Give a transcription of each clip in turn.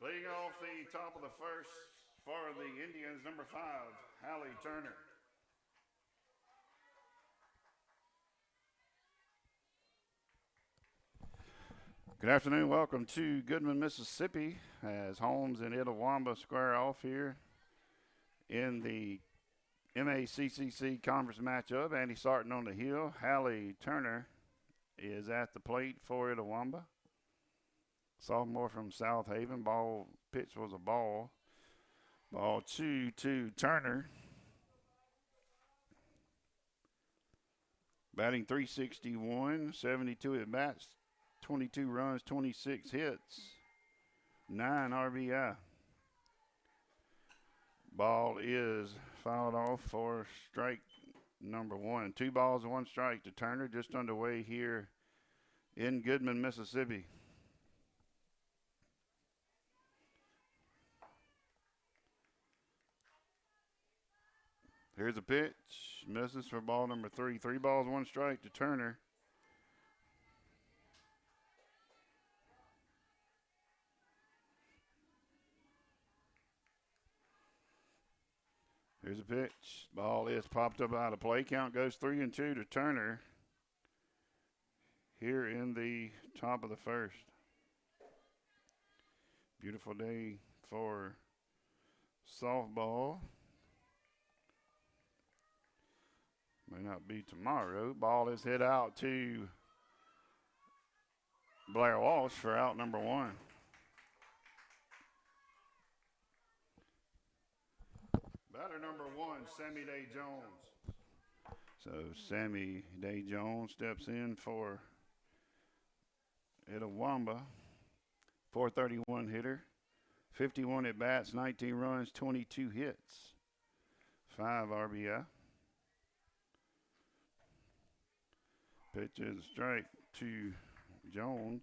Leading off the top of the first for the Indians, number 5, Hallie Turner. Good afternoon. Welcome to Goodman, Mississippi, as Holmes and Itawamba square off here in the MACCC conference matchup. Andy starting on the hill. Hallie Turner is at the plate for Itawamba. Sophomore from South Haven. Ball pitch was a ball. Ball 2 to Turner. Batting .361, 72 at bats, 22 runs, 26 hits, 9 RBI. Ball is fouled off for strike number 1. 2 balls and 1 strike to Turner, just underway here in Goodman, Mississippi. Here's a pitch. Misses for ball number 3. 3 balls, 1 strike to Turner. Here's a pitch. Ball is popped up out of play. Count goes 3-2 to Turner here in the top of the first. Beautiful day for softball. May not be tomorrow. Ball is hit out to Blair Walsh for out number 1. Batter number 1, Sammy Day Jones. So Sammy Day Jones steps in for Itawamba. .431 hitter, 51 at bats, 19 runs, 22 hits, 5 RBI. Pitch is strike to Jones.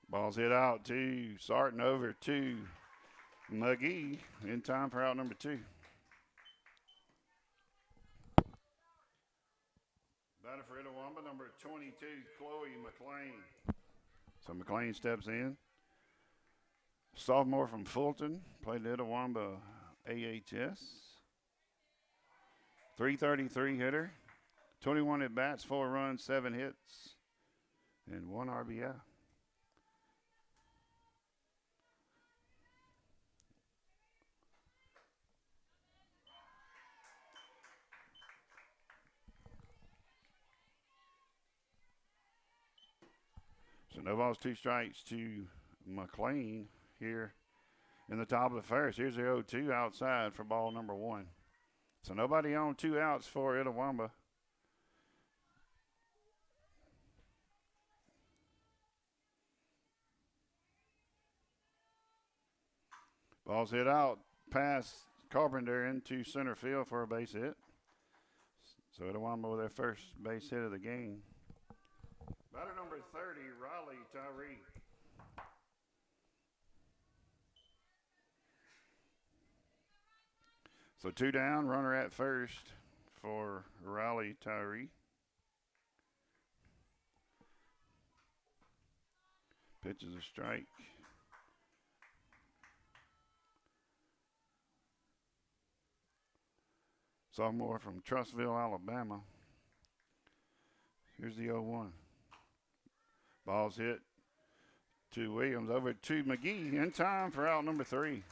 Ball's hit out to Sarton, over to McGee in time for out number 2. Batter for Itawamba, number 22, Chloe McLean. So McLean steps in. Sophomore from Fulton, played at Itawamba AHS. .333 hitter, 21 at bats, 4 runs, 7 hits, and 1 RBI. So no balls, 2 strikes to McLean here in the top of the first. Here's the 0-2 outside for ball number 1. So nobody on, 2 outs for Itawamba. Ball's hit out past Carpenter into center field for a base hit. So Itawamba with their first base hit of the game. Batter number 30, Raleigh Tyree. So 2 down, runner at first for Raleigh Tyree. Pitch is a strike. Sophomore from Trussville, Alabama. Here's the 0-1. Ball's hit to Williams, over to McGee in time for out number 3.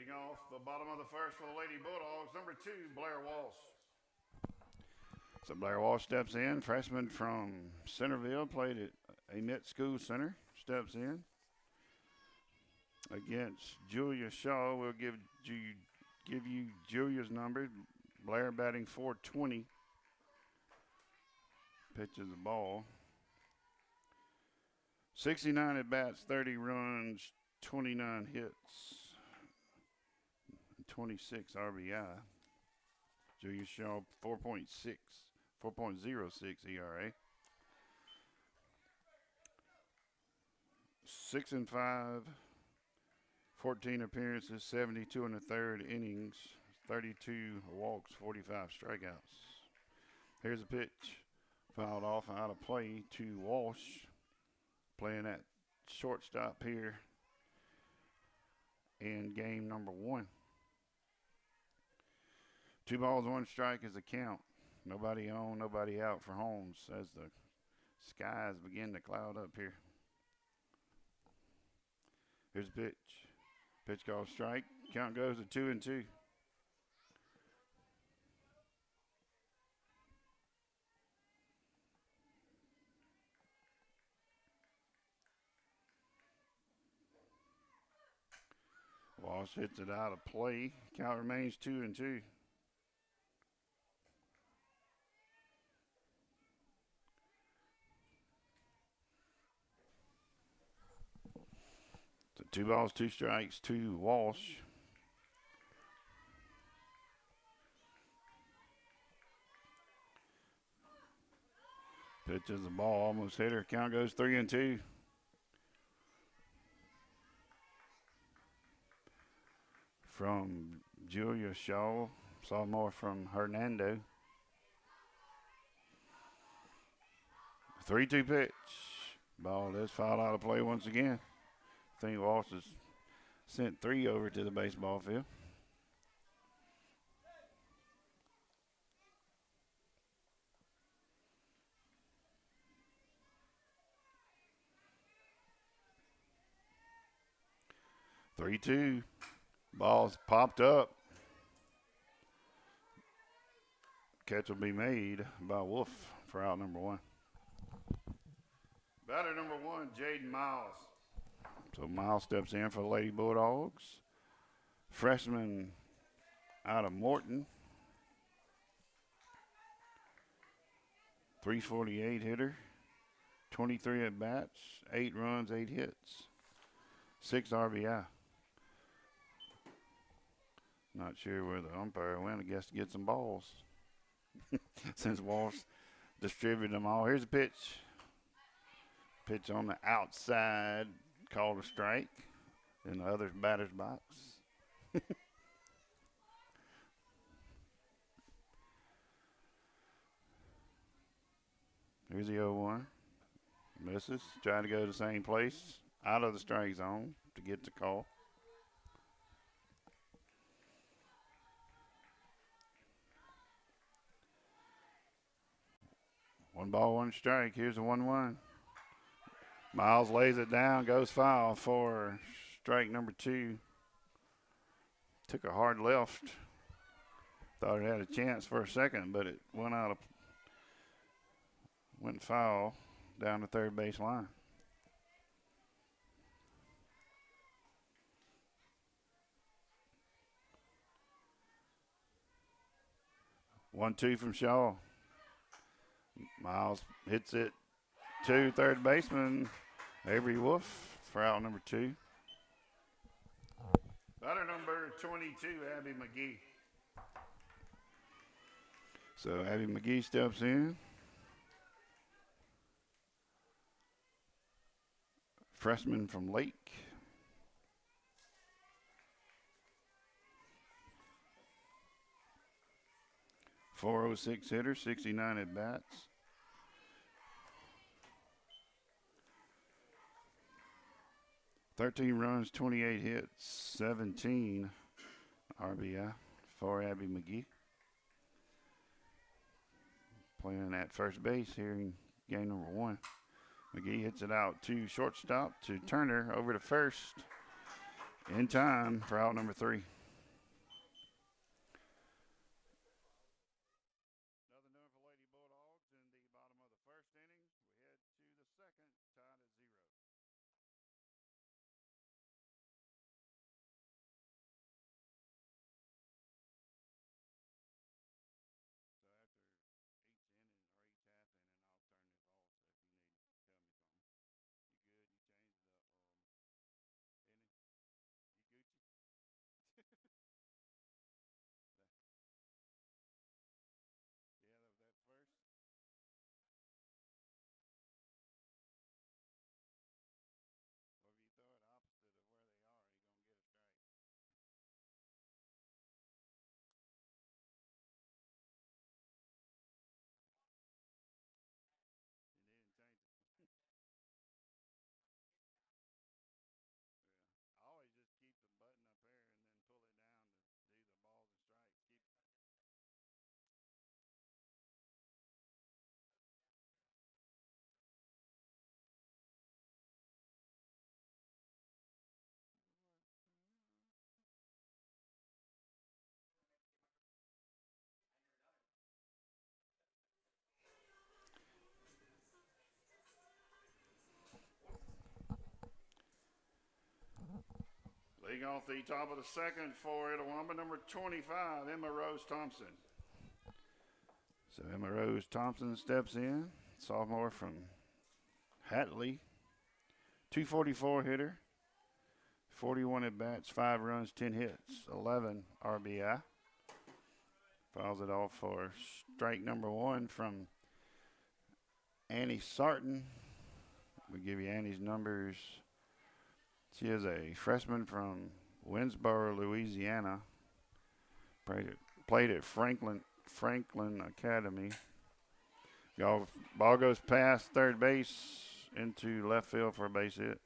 Leading off the bottom of the first for the Lady Bulldogs, number 2, Blair Walsh. So Blair Walsh steps in, freshman from Centerville, played at Amite School Center, steps in. Against Julia Shaw, we'll give you Julia's number. Blair batting .420. Pitches the ball. 69 at bats, 30 runs, 29 hits, 26 RBI. Julia Shaw 4.06 ERA. 6-5, 14 appearances, 72 in the third innings, 32 walks, 45 strikeouts. Here's a pitch, fouled off and out of play to Walsh, playing at shortstop here in game number 1. 2 balls, 1 strike is the count. Nobody on, nobody out for Holmes as the skies begin to cloud up here. Here's a pitch. Pitch called strike. Count goes to 2-2. Walsh hits it out of play. Count remains 2-2. So 2 balls, 2 strikes to Walsh. Pitches the ball, almost hit her. Count goes 3-2. From Julia Shaw, sophomore from Hernando. 3-2 pitch. Ball is fouled out of play once again. I think Walsh has sent 3 over to the baseball field. Three-two. Ball's popped up. Catch will be made by Wolf for out number 1. Batter number 1, Jaden Miles. So Miles steps in for the Lady Bulldogs. Freshman out of Morton. 348 hitter. 23 at bats. 8 runs, 8 hits. 6 RBI. Not sure where the umpire went. I guess to get some balls. Since Walsh distributed them all. Here's a pitch. Pitch on the outside. Called a strike in the other batter's box. Here's the 0-1. Misses. Trying to go to the same place. Out of the strike zone to get the call. One ball, 1 strike. Here's a 1-1. Miles lays it down, goes foul for strike number 2. Took a hard left. Thought it had a chance for a second, but it went foul down the third base line. One-two from Shaw. Miles hits it to third baseman Avery Wolf for out number 2. Batter number 22, Abby McGee. So Abby McGee steps in. Freshman from Lake. .406 hitter, 69 at bats. 13 runs, 28 hits, 17 RBI for Abby McGee. Playing at first base here in game number 1. McGee hits it out to shortstop to Turner over to first in time for out number 3. first inning. We head to the second, tied at 0. So after each inning or each half inning, I'll turn this off if you need to tell me something. You good? You changed the inning? You Gucci? That- yeah, that was that first. Well, if you throw it opposite of where they are, you're gonna get a strike. You didn't change it. Yeah. I always just keep the button up there and then pull it down to do the balls and strikes. Keep. Leading off the top of the second for Itawamba, number 25, Emma Rose Thompson. So Emma Rose Thompson steps in, sophomore from Hatley, 244 hitter, 41 at bats, 5 runs, 10 hits, 11 RBI. Fouls it off for strike number 1 from Annie Sarton. We give you Annie's numbers. She is a freshman from Winsboro, Louisiana. Played at Franklin Academy. Ball goes past third base into left field for a base hit.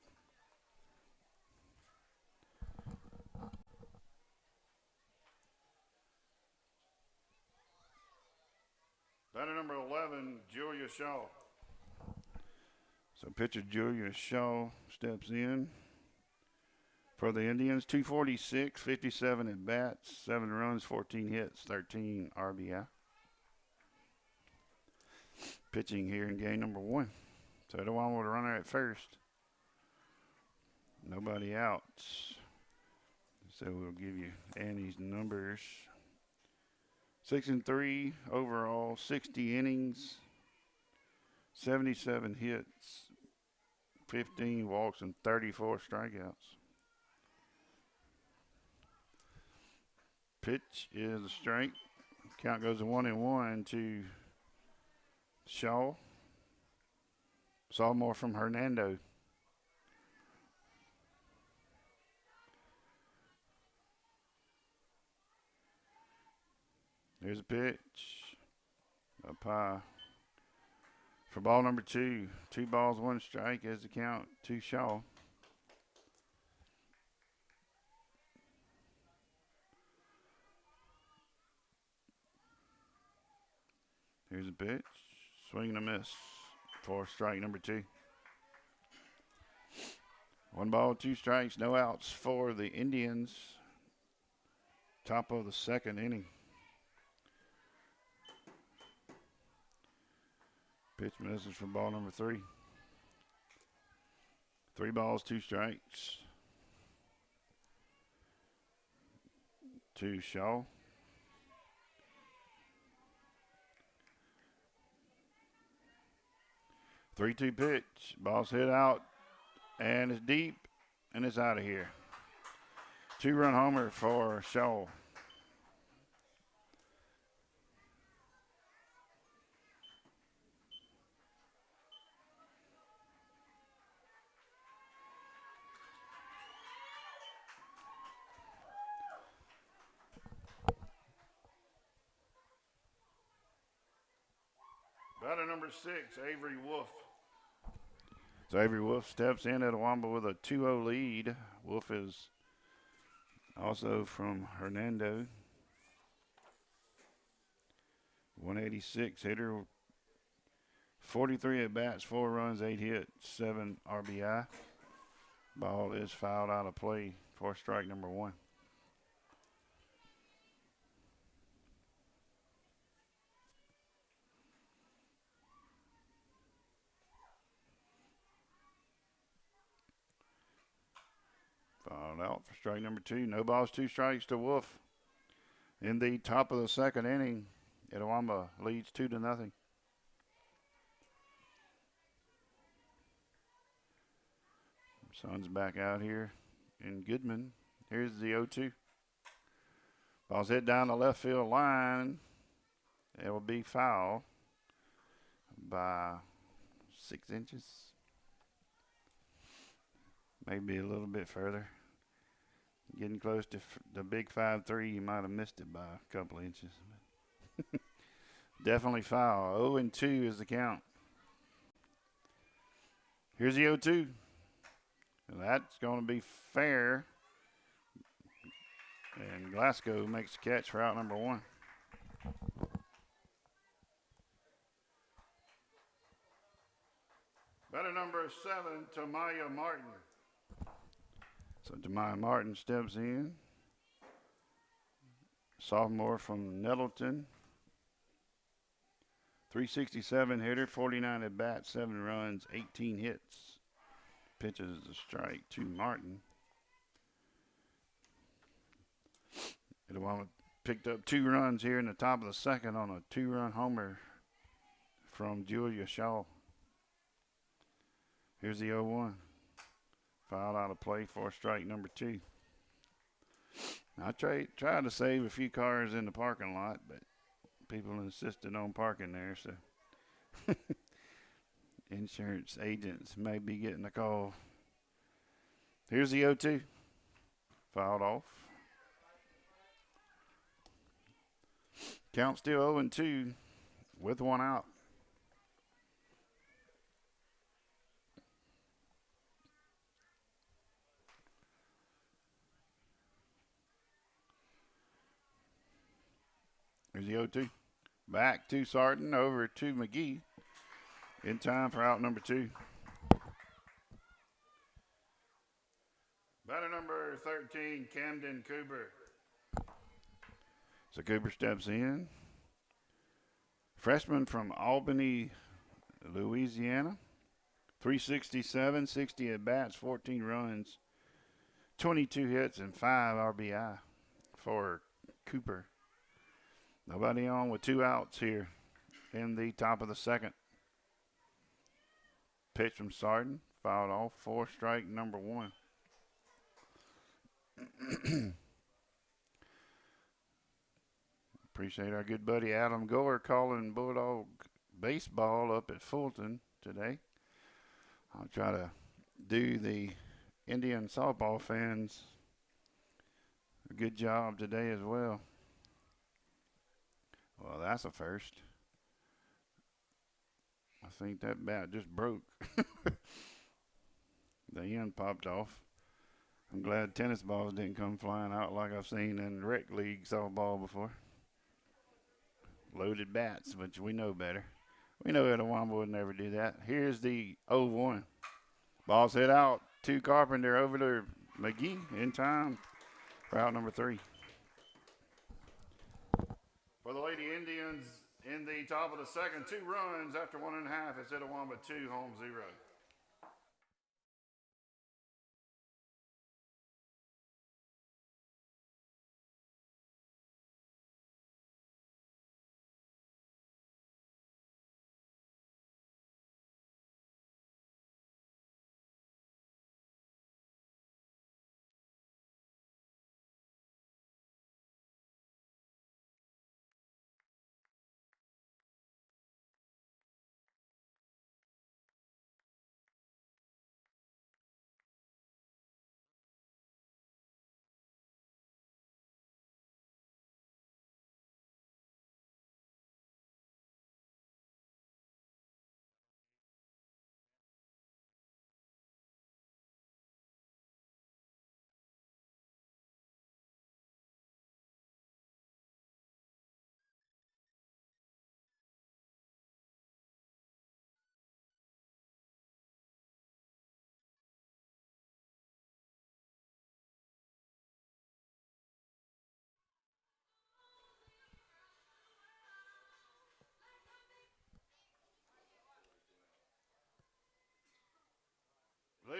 Batter number 11, Julia Shaw. So pitcher Julia Shaw steps in for the Indians. 246, 57 at bats, 7 runs, 14 hits, 13 RBI. Pitching here in game number 1. So Itawamba with a runner at first. Nobody out. So we'll give you Annie's numbers. 6-3 overall, 60 innings, 77 hits, 15 walks, and 34 strikeouts. Pitch is a strike. Count goes to 1-1 to Shaw. Sophomore from Hernando. There's a pitch. Up high. For ball number 2. 2 balls, 1 strike as the count to Shaw. Here's a pitch. Swing and a miss for strike number 2. 1 ball, 2 strikes, no outs for the Indians. Top of the second inning. Pitch misses for ball number 3. 3 balls, 2 strikes to Shaw. 3-2 pitch. Ball's hit out and it's deep and it's out of here. 2-run homer for Shaw. Batter number 6, Avery Wolf. So Avery Wolf steps in at Itawamba with a 2-0 lead. Wolf is also from Hernando. 186 hitter, 43 at bats, 4 runs, 8 hits, 7 RBI. Ball is fouled out of play for strike number 1. Out for strike number 2. No balls, 2 strikes to Wolf. In the top of the second inning, Itawamba leads 2-0. Sun's back out here in Goodman. Here's the 0-2. Ball's hit down the left field line. It will be foul by 6 inches. Maybe a little bit further. Getting close to the big 5-3, you might have missed it by a couple of inches. Definitely foul. 0-2 is the count. Here's the 0-2. And that's going to be fair. And Glasgow makes the catch for out number 1. Batter number 7, Tamaya Martin. So Tamaya Martin steps in. Sophomore from Nettleton. 367 hitter, 49 at bat, 7 runs, 18 hits. Pitches a strike to Martin. Itawamba picked up 2 runs here in the top of the second on a 2-run homer from Julia Shaw. Here's the 0-1. Fouled out of play for strike number 2. I tried to save a few cars in the parking lot, but people insisted on parking there, so insurance agents may be getting a call. Here's the 0-2. Fouled off. Count still 0-2 with 1 out. Here's the 0-2. Back to Sarton, over to McGee. In time for out number 2. Batter number 13, Camden Cooper. So Cooper steps in. Freshman from Albany, Louisiana. 367, 60 at bats, 14 runs, 22 hits, and 5 RBI for Cooper. Nobody on with 2 outs here in the top of the second. Pitch from Sarton, fouled off for strike number 1. Appreciate our good buddy Adam Gore calling Bulldog baseball up at Fulton today. I'll try to do the Indian softball fans a good job today as well. Well, that's a first. I think that bat just broke. The end popped off. I'm glad tennis balls didn't come flying out like I've seen in rec league softball before. Loaded bats, but we know better. We know Itawamba would never do that. Here's the 0-1. Ball's hit out to Carpenter, over to McGee in time for out number 3. For the Lady Indians in the top of the second, 2 runs after 1.5. It's Itawamba 2, Holmes 0.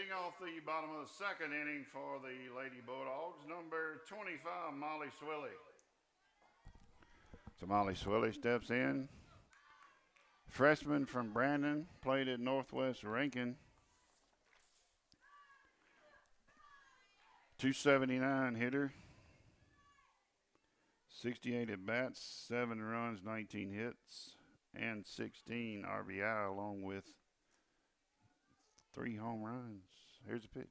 Leading off the bottom of the second inning for the Lady Bulldogs, number 25, Molly Swilly. So Molly Swilly steps in. Freshman from Brandon, played at Northwest Rankin. 279 hitter. 68 at bats, 7 runs, 19 hits, and 16 RBI, along with 3 home runs. Here's the pitch.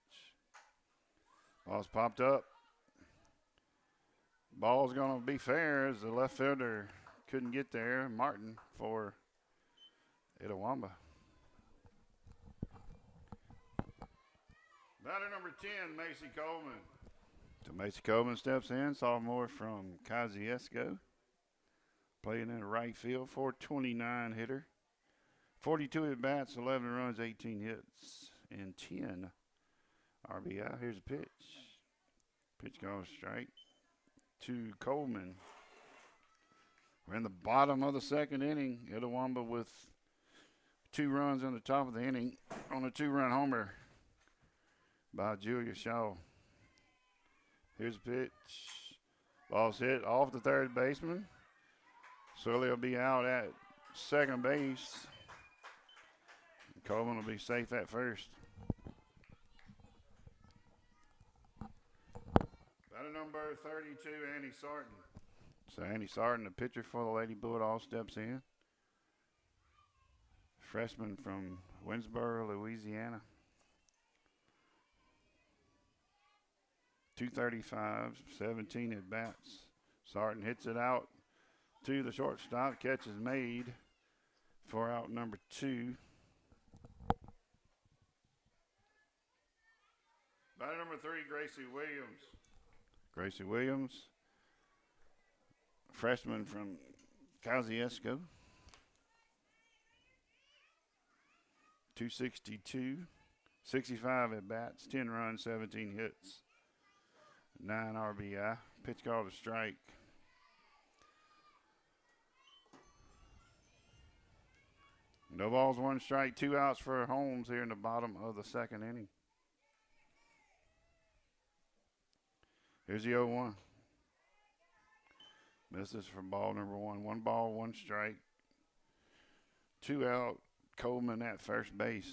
Ball's popped up. Ball's going to be fair as the left fielder couldn't get there. Martin for Itawamba. Batter number 10, Macy Coleman. So Macy Coleman steps in, sophomore from Kosciuszko. Playing in the right field, 429 hitter. 42 at bats, 11 runs, 18 hits, and 10 RBI. Here's a pitch. Pitch goes strike to Coleman. We're in the bottom of the second inning. Itawamba with 2 runs in the top of the inning on a 2-run homer by Julia Shaw. Here's a pitch. Ball's hit off the third baseman. So he'll be out at second base. Coleman will be safe at first. Batter number 32, Annie Sarton. So Annie Sarton, the pitcher for the Lady Bulldogs, steps in. Freshman from Winsboro, Louisiana. 235, 17 at bats. Sarton hits it out to the shortstop. Catch is made for out number 2. Batter number 3, Gracie Williams. Gracie Williams, freshman from Kosciuszko. 262, 65 at bats, 10 runs, 17 hits, 9 RBI. Pitch called a strike. No balls, 1 strike, 2 outs for Holmes here in the bottom of the second inning. Here's the 0-1. Misses for ball number 1. 1 ball, 1 strike. 2 out. Coleman at first base.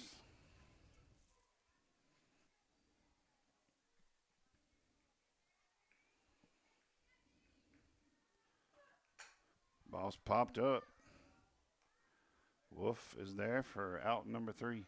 Ball's popped up. Wolf is there for out number 3.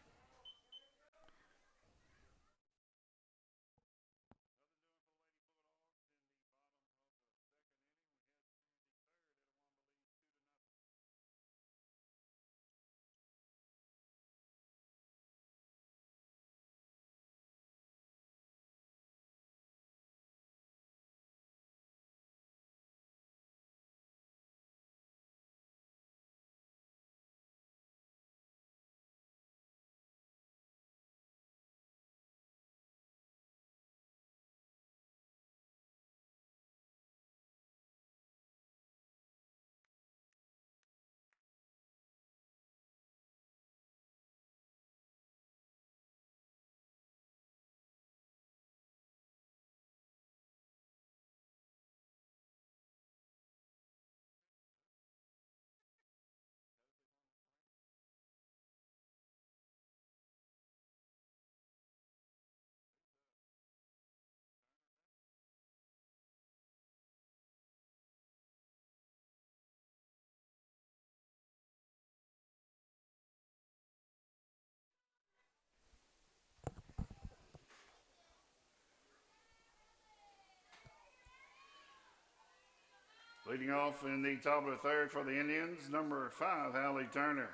Leading off in the top of the third for the Indians, number 5, Hallie Turner.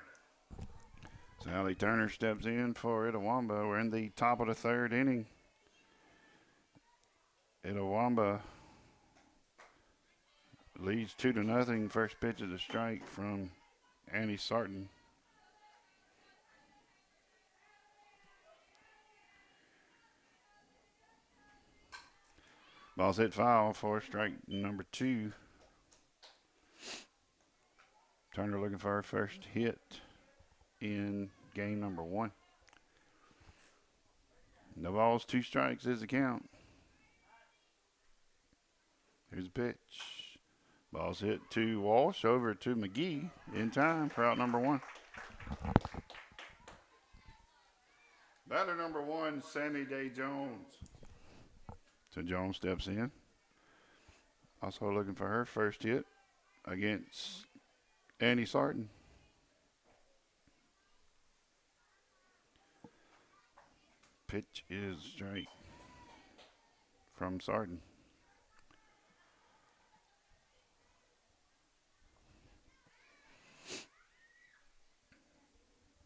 So Hallie Turner steps in for Itawamba. We're in the top of the third inning. Itawamba leads 2-0. First pitch is a strike from Annie Sarton. Ball's hit foul for strike number 2. Turner looking for her first hit in game number 1. No balls, 2 strikes is the count. Here's the pitch. Ball's hit to Walsh, over to McGee in time for out number 1. Batter number 1, Sammy Day Jones. So Jones steps in. Also looking for her first hit against Annie Sarton. Pitch is straight from Sarton.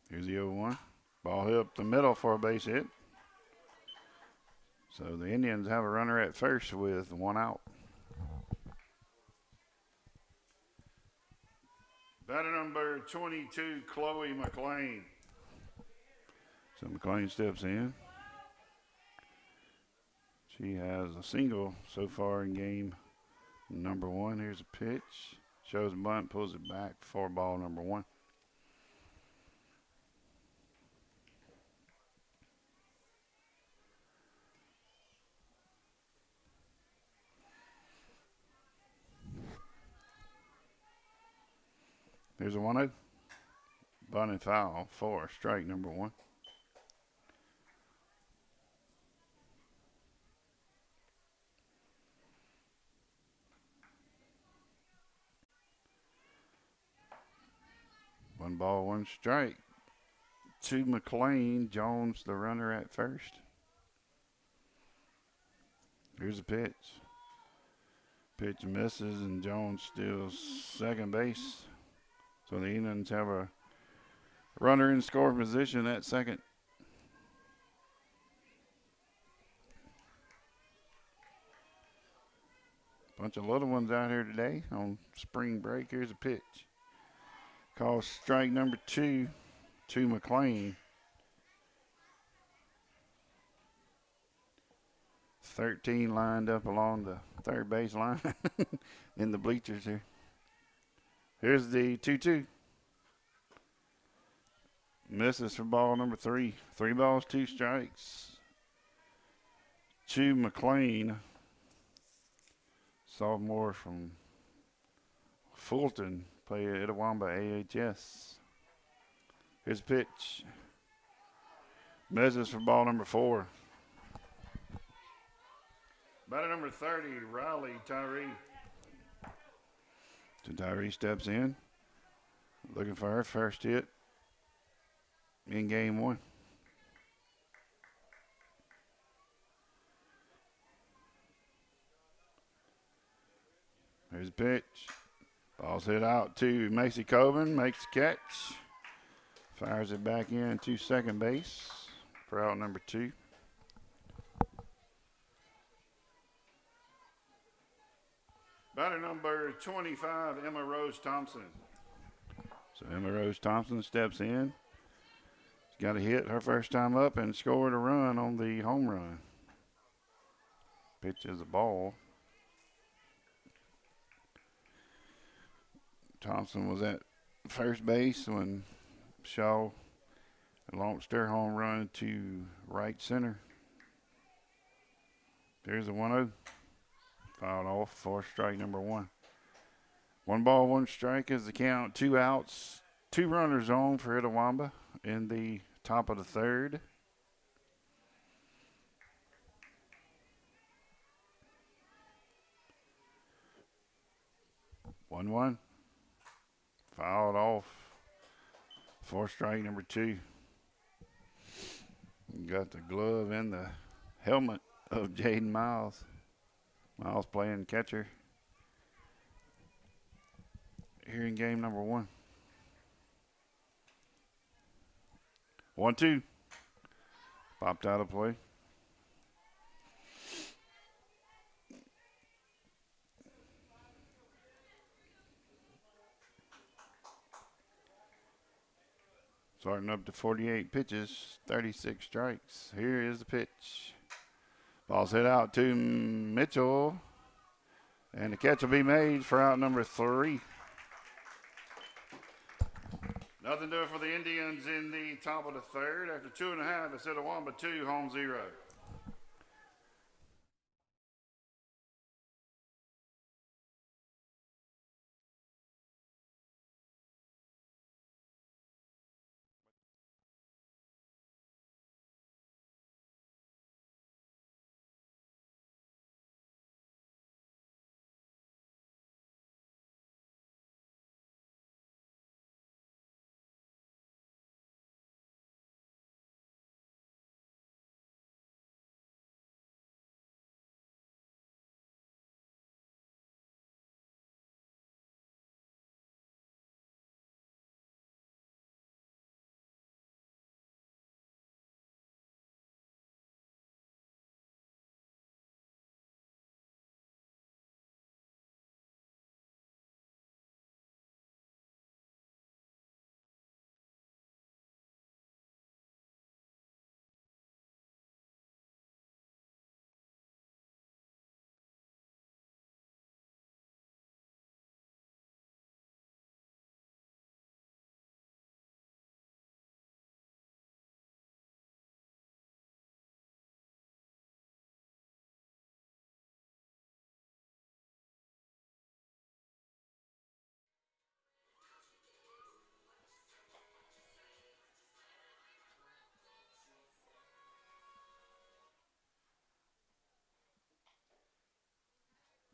Here's the 0-1. Ball hit up the middle for a base hit. So the Indians have a runner at first with 1 out. Batter number 22, Chloe McLean. So McLean steps in. She has a single so far in game number 1. Here's a pitch. Shows a bunt, pulls it back for ball number 1. Here's a 1-0. Bunt and foul for strike number 1. One ball, 1 strike to McLean. Jones, the runner at first. Here's a pitch. Pitch misses, and Jones steals second base. So the Indians have a runner in scoring position at second. Bunch of little ones out here today on spring break. Here's a pitch. Called strike number 2 to McLean. 13 lined up along the third base line in the bleachers here. Here's the 2-2. Misses for ball number 3. 3 balls, 2 strikes to McLean. Sophomore from Fulton, play at Itawamba AHS. Here's a pitch. Misses for ball number 4. Batter number 30, Riley Tyree. So Tyree steps in, looking for her first hit in game 1. Here's a pitch. Ball's hit out to Macy Coben, makes the catch. Fires it back in to second base for out number 2. Batter number 25, Emma Rose Thompson. So Emma Rose Thompson steps in. She's got a hit her first time up and scored a run on the home run. Pitch is a ball. Thompson was at first base when Shaw launched their home run to right center. There's a 1-0. Fouled off for strike number 1. 1 ball, 1 strike is the count. 2 outs, 2 runners on for Itawamba in the top of the third. One. Fouled off for strike number 2. Got the glove and the helmet of Jaden Miles. Miles playing catcher here in game number 1. 1-2. Popped out of play. Starting up to 48 pitches, 36 strikes. Here is the pitch. Ball's hit out to Mitchell. And the catch will be made for out number 3. Nothing doing for the Indians in the top of the third. After 2.5, it's Itawamba 2, home 0.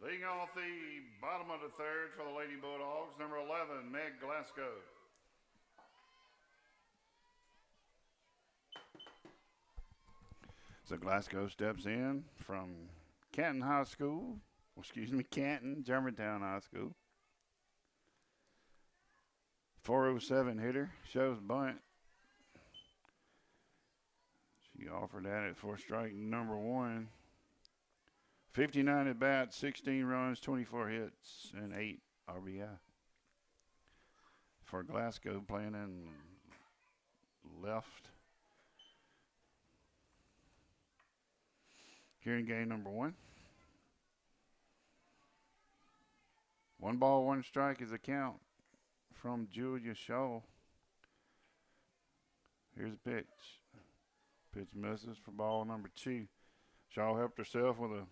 Leading off the bottom of the third for the Lady Bulldogs, number 11, Meg Glasgow. So Glasgow steps in from Canton High School, Canton, Germantown High School. 407 hitter, shows bunt. She offered at it for strike number 1. 59 at bats, 16 runs, 24 hits, and 8 RBI. For Glasgow playing in left. Here in game number 1. 1 ball, 1 strike is a count from Julia Shaw. Here's a pitch. Pitch misses for ball number 2. Shaw helped herself with a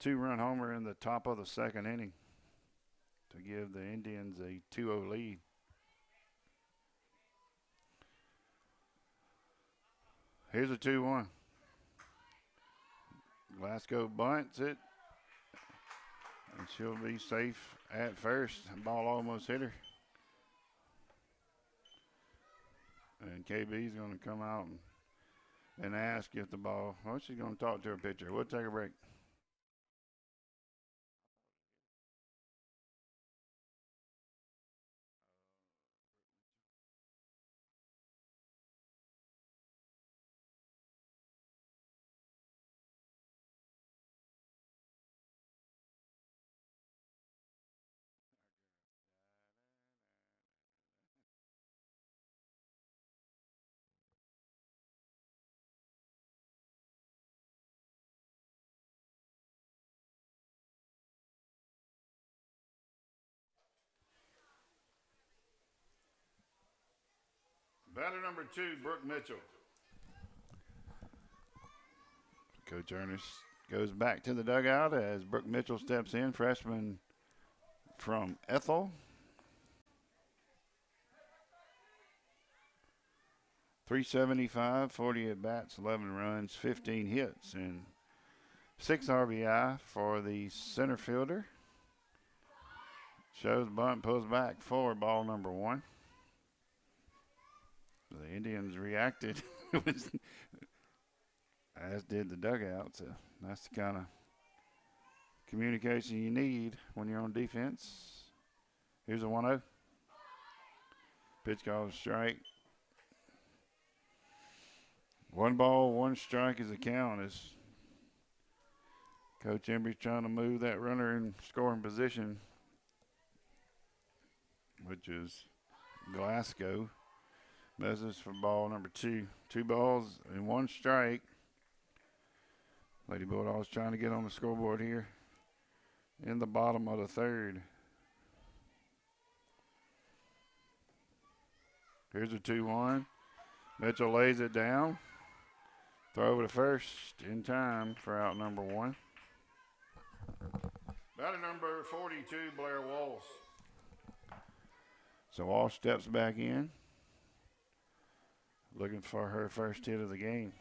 2-run homer in the top of the second inning to give the Indians a 2-0 lead. Here's a 2-1. Glasgow bunts it, and she'll be safe at first. Ball almost hit her. And KB's going to come out and ask if the ball, well, she's going to talk to her pitcher. We'll take a break. Batter number 2, Brooke Mitchell. Coach Ernest goes back to the dugout as Brooke Mitchell steps in, freshman from Ethel. 375, 40 at bats, 11 runs, 15 hits, and 6 RBI for the center fielder. Shows bunt, pulls back for ball number 1. The Indians reacted, as did the dugout. So that's the kind of communication you need when you're on defense. Here's a 1-0. Pitch called strike. 1 ball, 1 strike is a count as Coach Embry's trying to move that runner in scoring position, which is Glasgow. Misses for ball number 2. 2 balls and 1 strike. Lady Bulldogs trying to get on the scoreboard here in the bottom of the third. Here's a 2-1. Mitchell lays it down. Throw over to first in time for out number 1. Batter number 42, Blair Walsh. So Walsh steps back in, looking for her first hit of the game.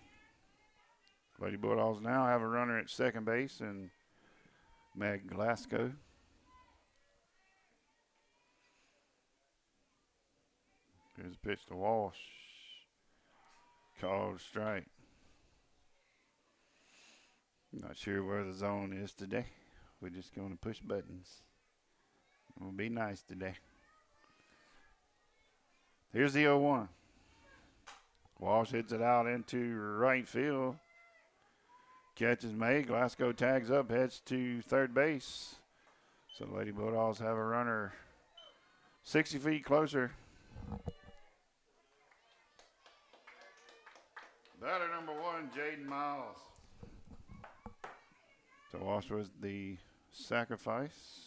Lady Bulldogs now have a runner at second base and Meg Glasgow. Here's a pitch to Walsh. Called strike. Not sure where the zone is today. We're just going to push buttons. We'll be nice today. Here's the 0-1. Walsh hits it out into right field. Catch is made. Glasgow tags up, heads to third base. So the Lady Bulldogs have a runner 60 feet closer. Batter number 1, Jaden Miles. So Walsh was the sacrifice.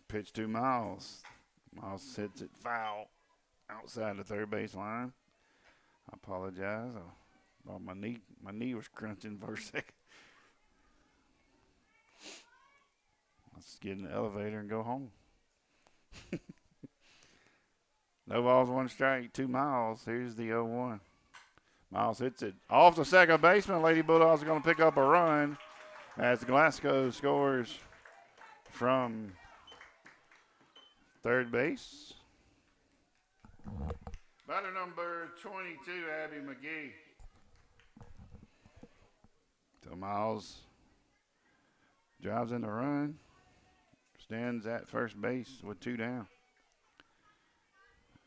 Pitch to Miles. Miles hits it foul outside the third base line. I apologize. I thought my knee was crunching for a second. Let's get in the elevator and go home. No balls, 1 strike, 2 Miles. Here's the 0-1. Miles hits it off the second baseman. Lady Bulldogs are going to pick up a run as Glasgow scores from third base. Batter number 22, Abby McGee. So Miles drives in the run, stands at first base with 2 down.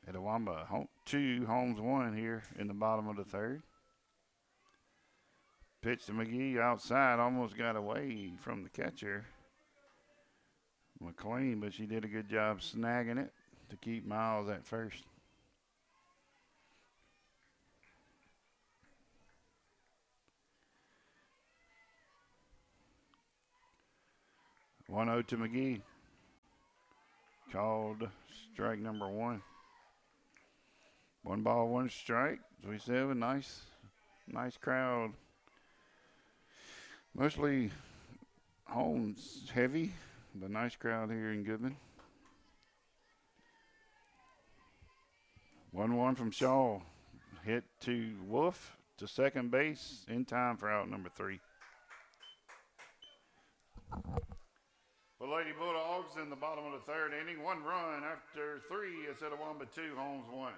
Etowamba 2, Holmes 1 here in the bottom of the third. Pitch to McGee outside, almost got away from the catcher, McLean, but she did a good job snagging it to keep Miles at first. One 0 to McGee. Called strike number 1. 1 ball, 1 strike. As we said, a nice crowd. Mostly Holmes heavy, but nice crowd here in Goodman. 1-1 from Shaw. Hit to Wolf to second base in time for out number 3. The Lady Bulldogs in the bottom of the third inning. 1 run after 3 instead of 1 but 2. Holmes 1.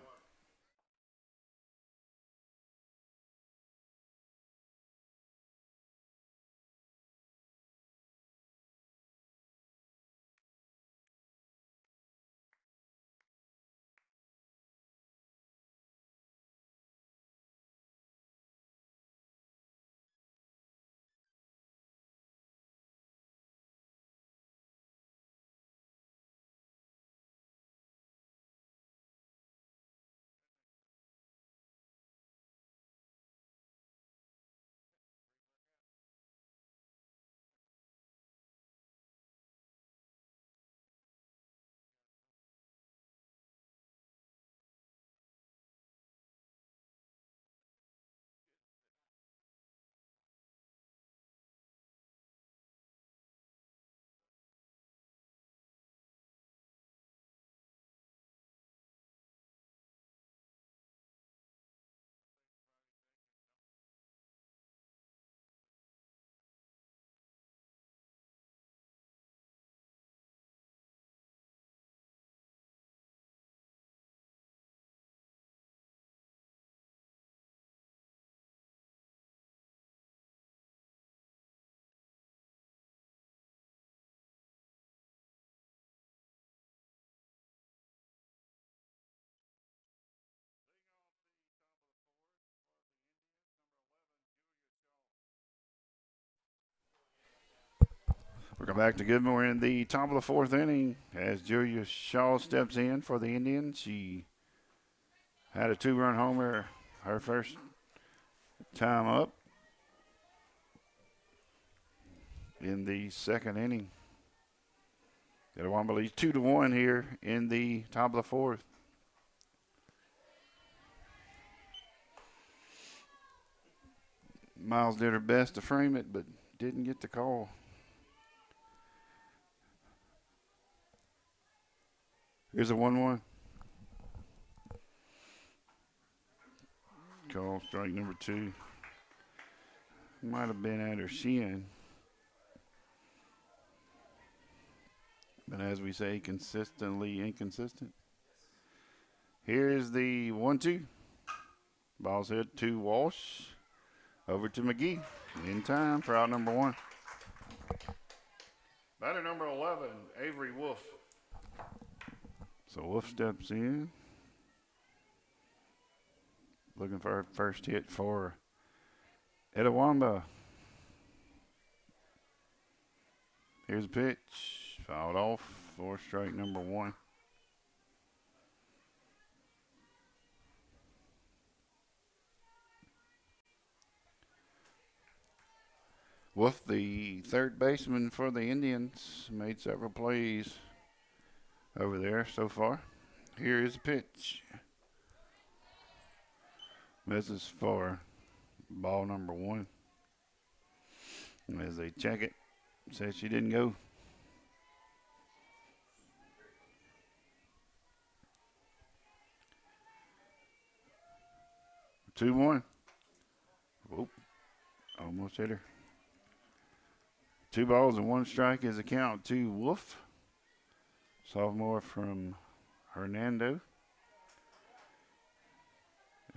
Welcome back to Goodman. We're in the top of the 4th inning as Julia Shaw steps in for the Indians. She had a 2-run homer her first time up. in the second inning. Itawamba leads 2-1 here in the top of the fourth. Miles did her best to frame it, but didn't get the call. Here's a 1-1. Call strike number 2. Might have been at her shin. But as we say, consistently inconsistent. Here's the 1-2. Ball's hit to Walsh. Over to McGee. In time for out number 1. Batter number 11, Avery Wolf. So Wolf steps in. Looking for her first hit for Itawamba. Here's a pitch. Fouled off for strike number 1. Wolf, the third baseman for the Indians, made several plays over there so far. Here is a pitch. Misses for ball number 1. And as they check it, says she didn't go. Two one. Whoop. Almost hit her. 2 balls and 1 strike is a count to Wolf. Sophomore from Hernando.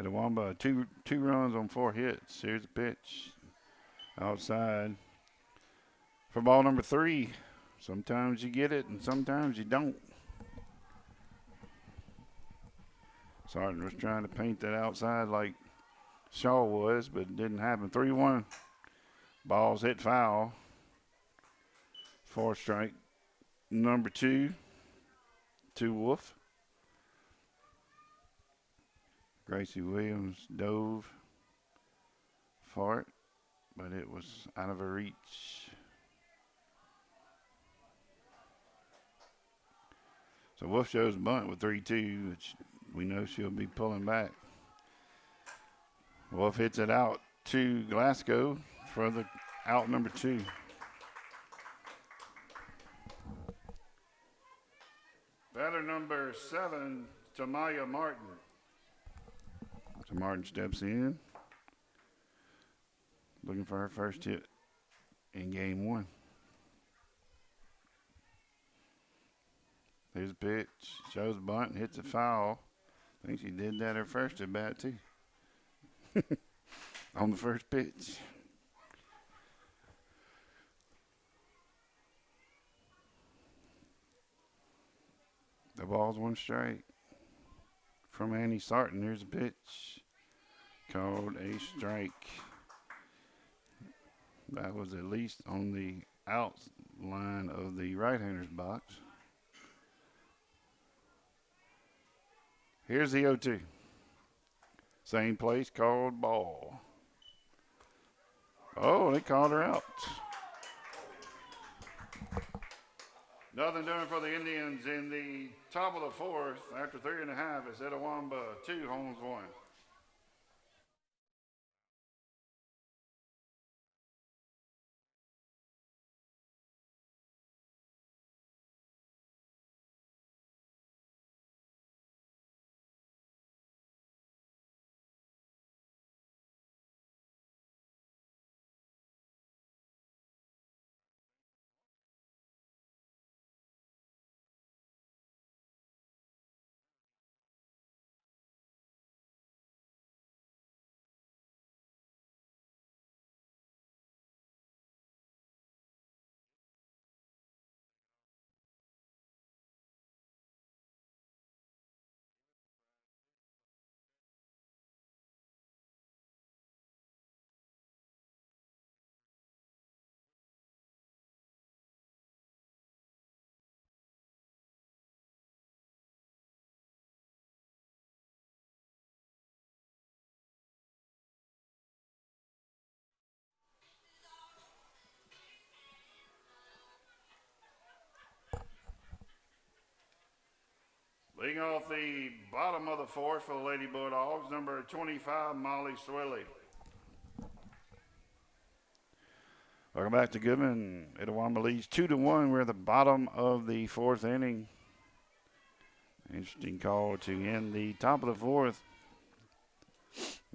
Itawamba, two runs on 4 hits. Here's the pitch. Outside for ball number 3. Sometimes you get it and sometimes you don't. Sargent was trying to paint that outside like Shaw was, but it didn't happen. 3-1. Ball's hit foul. 4 strike number 2 to Wolf. Gracie Williams dove for it, but it was out of her reach. So Wolf shows bunt with 3-2, which we know she'll be pulling back. Wolf hits it out to Glasgow for the out number 2. Batter number 7, Tamaya Martin. So Martin steps in, looking for her first hit in game 1. There's a pitch, shows bunt, hits a foul. I think she did that her first at bat too. On the first pitch. The ball's 1 strike from Annie Sarton. Here's a pitch called a strike. That was at least on the outline of the right-hander's box. Here's the 0-2. Same place, called ball. Oh, they called her out. Nothing doing for the Indians in the top of the 4th after 3.5. It's Itawamba 2, Holmes 1. Leading off the bottom of the fourth for the Lady Bulldogs, number 25, Molly Swilly. Welcome back to Goodman. Itawamba leads 2-1. We're at the bottom of the fourth inning. Interesting call to end the top of the fourth.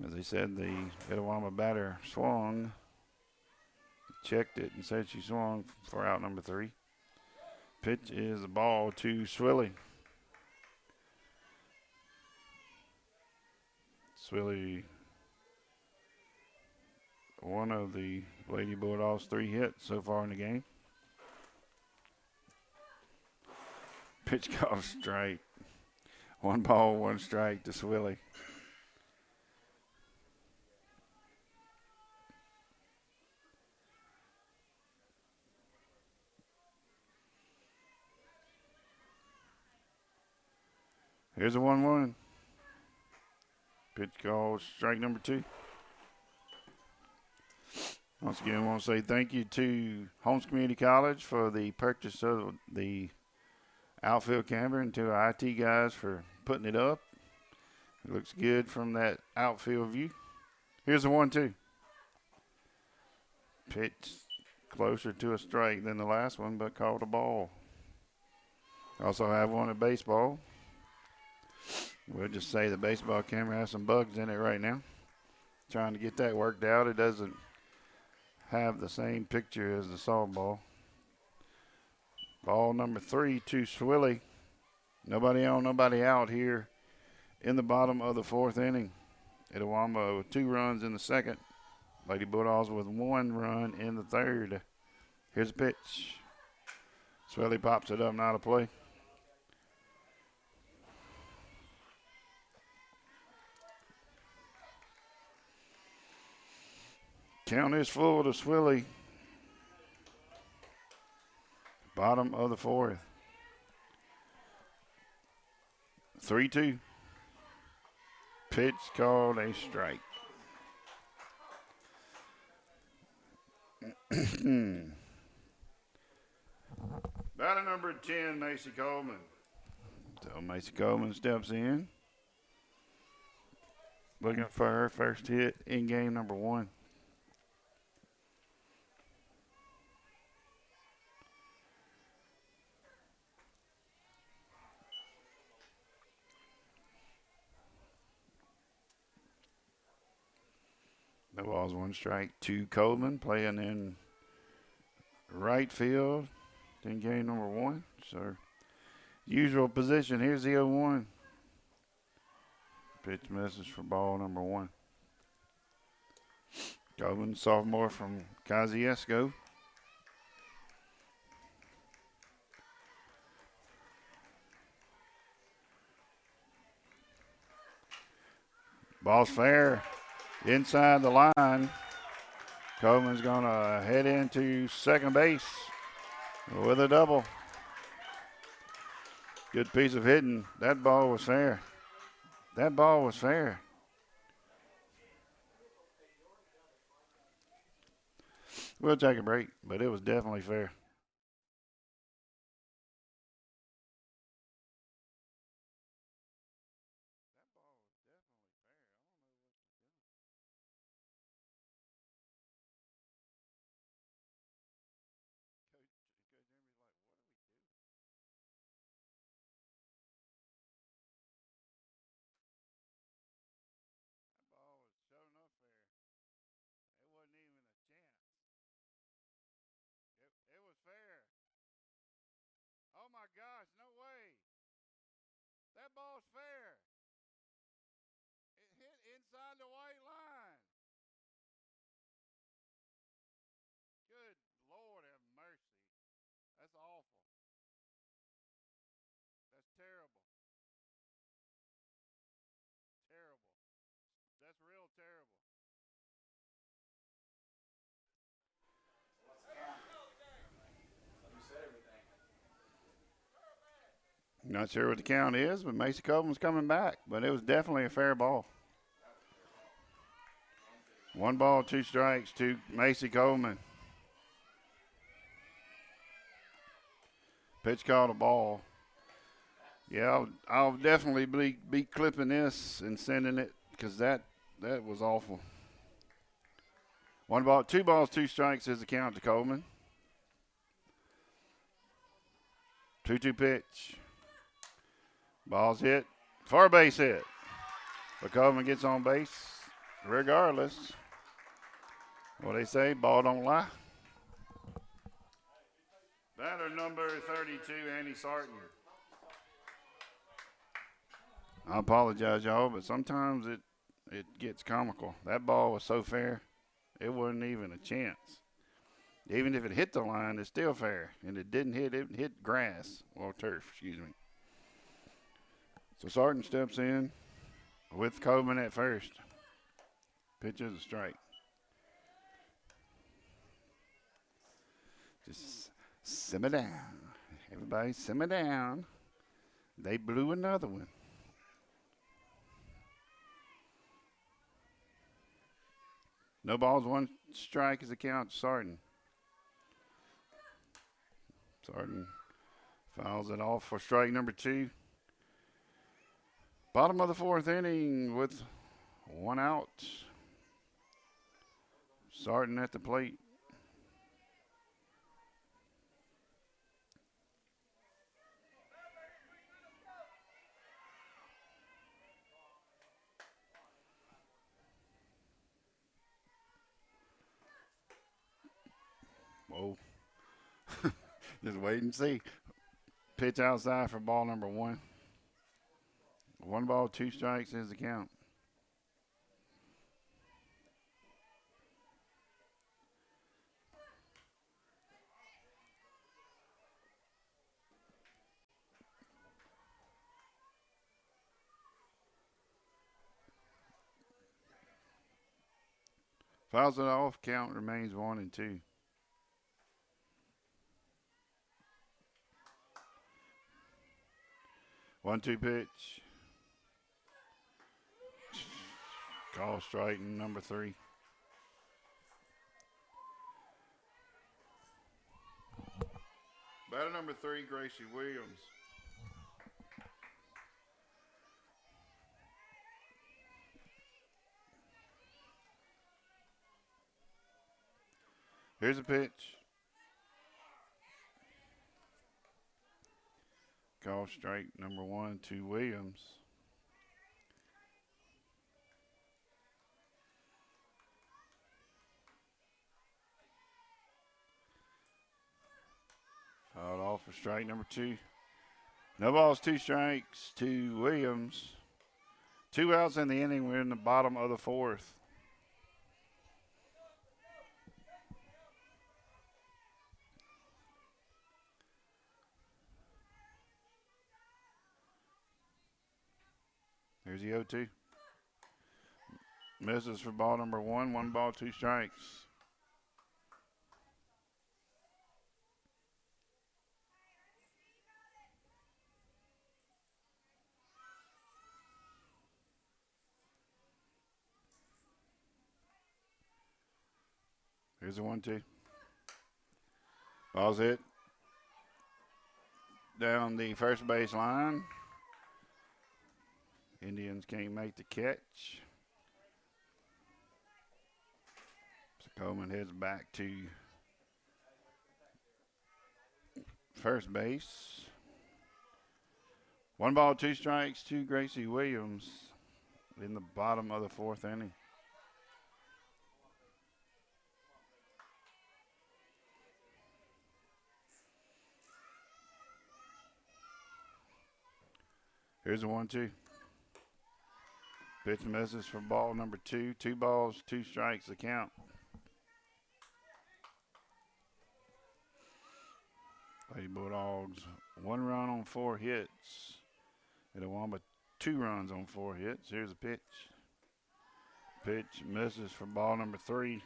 As I said, the Itawamba batter swung, checked it, and said she swung for out number 3. Pitch is a ball to Swilly. Swilly, one of the Lady Bulldogs' 3 hits so far in the game. Pitch called strike. 1 ball, 1 strike to Swilly. Here's a 1-1. Pitch called strike number 2. Once again, I want to say thank you to Holmes Community College for the purchase of the outfield camera and to our IT guys for putting it up. It looks good from that outfield view. Here's a 1-2. Pitch closer to a strike than the last one, but called a ball. Also have one at baseball. We'll just say the baseball camera has some bugs in it right now. Trying to get that worked out. It doesn't have the same picture as the softball. Ball number 3 to Swilly. Nobody on, nobody out here in the bottom of the fourth inning. Itawamba with 2 runs in the second. Lady Bulldogs with 1 run in the third. Here's a pitch. Swilly pops it up, not a play. Count is full to Swilly. Bottom of the fourth. 3-2. Pitch called a strike. Batter number 10, Macy Coleman. So Macy Coleman steps in. Looking for her first hit in game number 1. No balls, 1 strike to Coleman, playing in right field in game number 1. So, usual position. Here's the 0-1. Pitch misses for ball number 1. Coleman, sophomore from Kosciuszko. Ball's fair. Inside the line. Coleman's going to head into second base with a double. Good piece of hitting. That ball was fair. That ball was fair. We'll take a break, but it was definitely fair. Gosh, no way. That ball's fair. It hit inside the white line. Good Lord have mercy. That's awful. That's terrible. Terrible. That's real terrible. Not sure what the count is, but Macy Coleman's coming back. But it was definitely a fair ball. 1 ball, 2 strikes to Macy Coleman. Pitch called a ball. Yeah, I'll definitely be clipping this and sending it because that was awful. One ball, two balls, two strikes is the count to Coleman. 2-2 pitch. Ball's hit. Far base hit. But Coleman gets on base regardless. What they say, ball don't lie. Batter number 32, Andy Sarton. I apologize, y'all, but sometimes it gets comical. That ball was so fair, it wasn't even a chance. Even if it hit the line, it's still fair. And it didn't hit, it hit grass, or turf, excuse me. So Sarton steps in with Coleman at first. Pitch is a strike. Just simmer down. Everybody simmer down. They blew another one. No balls, one strike is the count to Sarton. Sarton fouls it off for strike number 2. Bottom of the 4th inning with one out. Sarton at the plate. Whoa. Just wait and see. Pitch outside for ball number 1. 1 ball, 2 strikes is the count. Fouls it off. Count remains 1-2. 1-2 pitch. Call strike number 3. Batter number 3, Gracie Williams. Here's a pitch. Call strike number 1 to Williams. Fouled off for strike number 2. No balls, 2 strikes to Williams. 2 outs in the inning. We're in the bottom of the 4th. Here's the 0-2. Misses for ball number 1. 1 ball, 2 strikes. Here's the 1-2. Ball's hit down the first base line. Indians can't make the catch. So Coleman heads back to first base. 1 ball, 2 strikes to Gracie Williams in the bottom of the 4th inning. Here's a 1-2. Pitch misses for ball number 2. 2 balls, 2 strikes the count. Lady Bulldogs 1 run on 4 hits. Itawamba 2 runs on 4 hits. Here's a pitch. Pitch misses for ball number 3.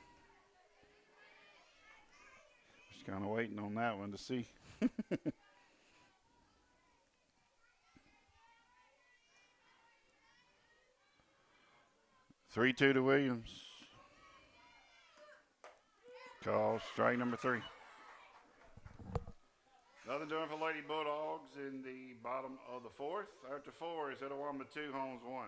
Just kind of waiting on that one to see. 3-2 to Williams. Call strike number 3. Nothing doing for Lady Bulldogs in the bottom of the fourth. After four is Etowamba 2, Holmes 1.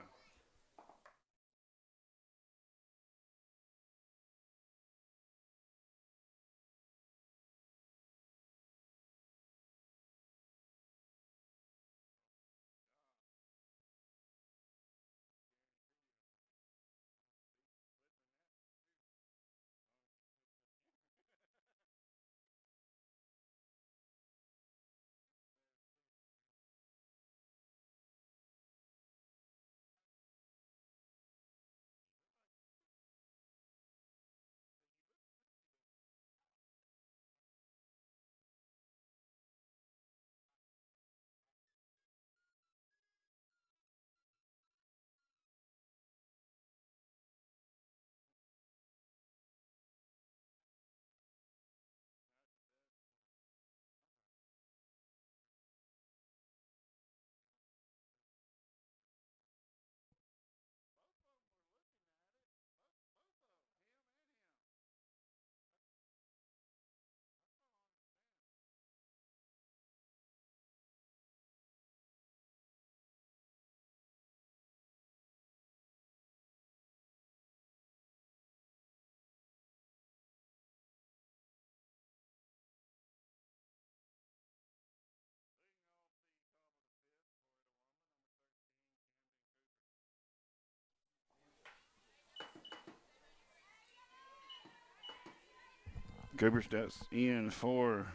Cooper steps in for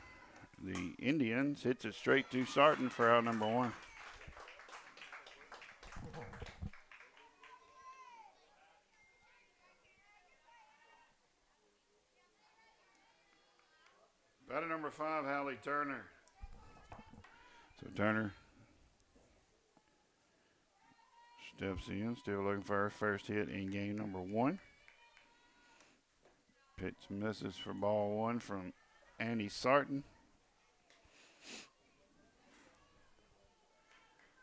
the Indians. Hits it straight to Sarton for out number 1. Batter number 5, Hallie Turner. So Turner steps in, still looking for her first hit in game number 1. Pitch misses for ball 1 from Annie Sarton.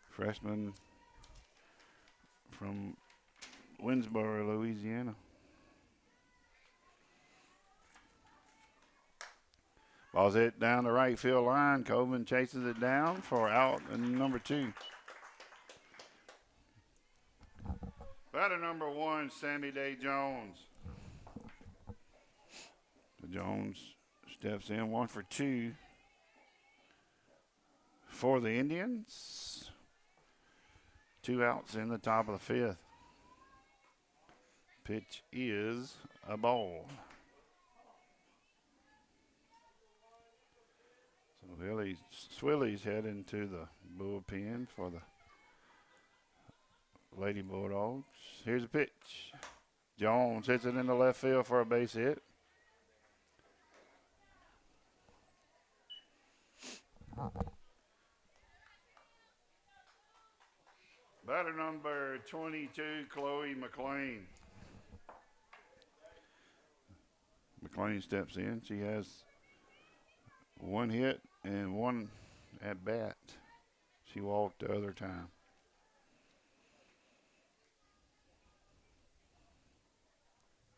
Freshman from Winsboro, Louisiana. Ball's hit down the right field line. Coben chases it down for out number 2. Batter number 1, Sammy Day Jones. So Jones steps in 1 for 2 for the Indians. 2 outs in the top of the 5th. Pitch is a ball. So Swilly's heading to the bullpen for the Lady Bulldogs. Here's a pitch. Jones hits it in the left field for a base hit. Batter number 22, Chloe McLean. McLean steps in. She has 1 hit and 1 at bat. She walked the other time.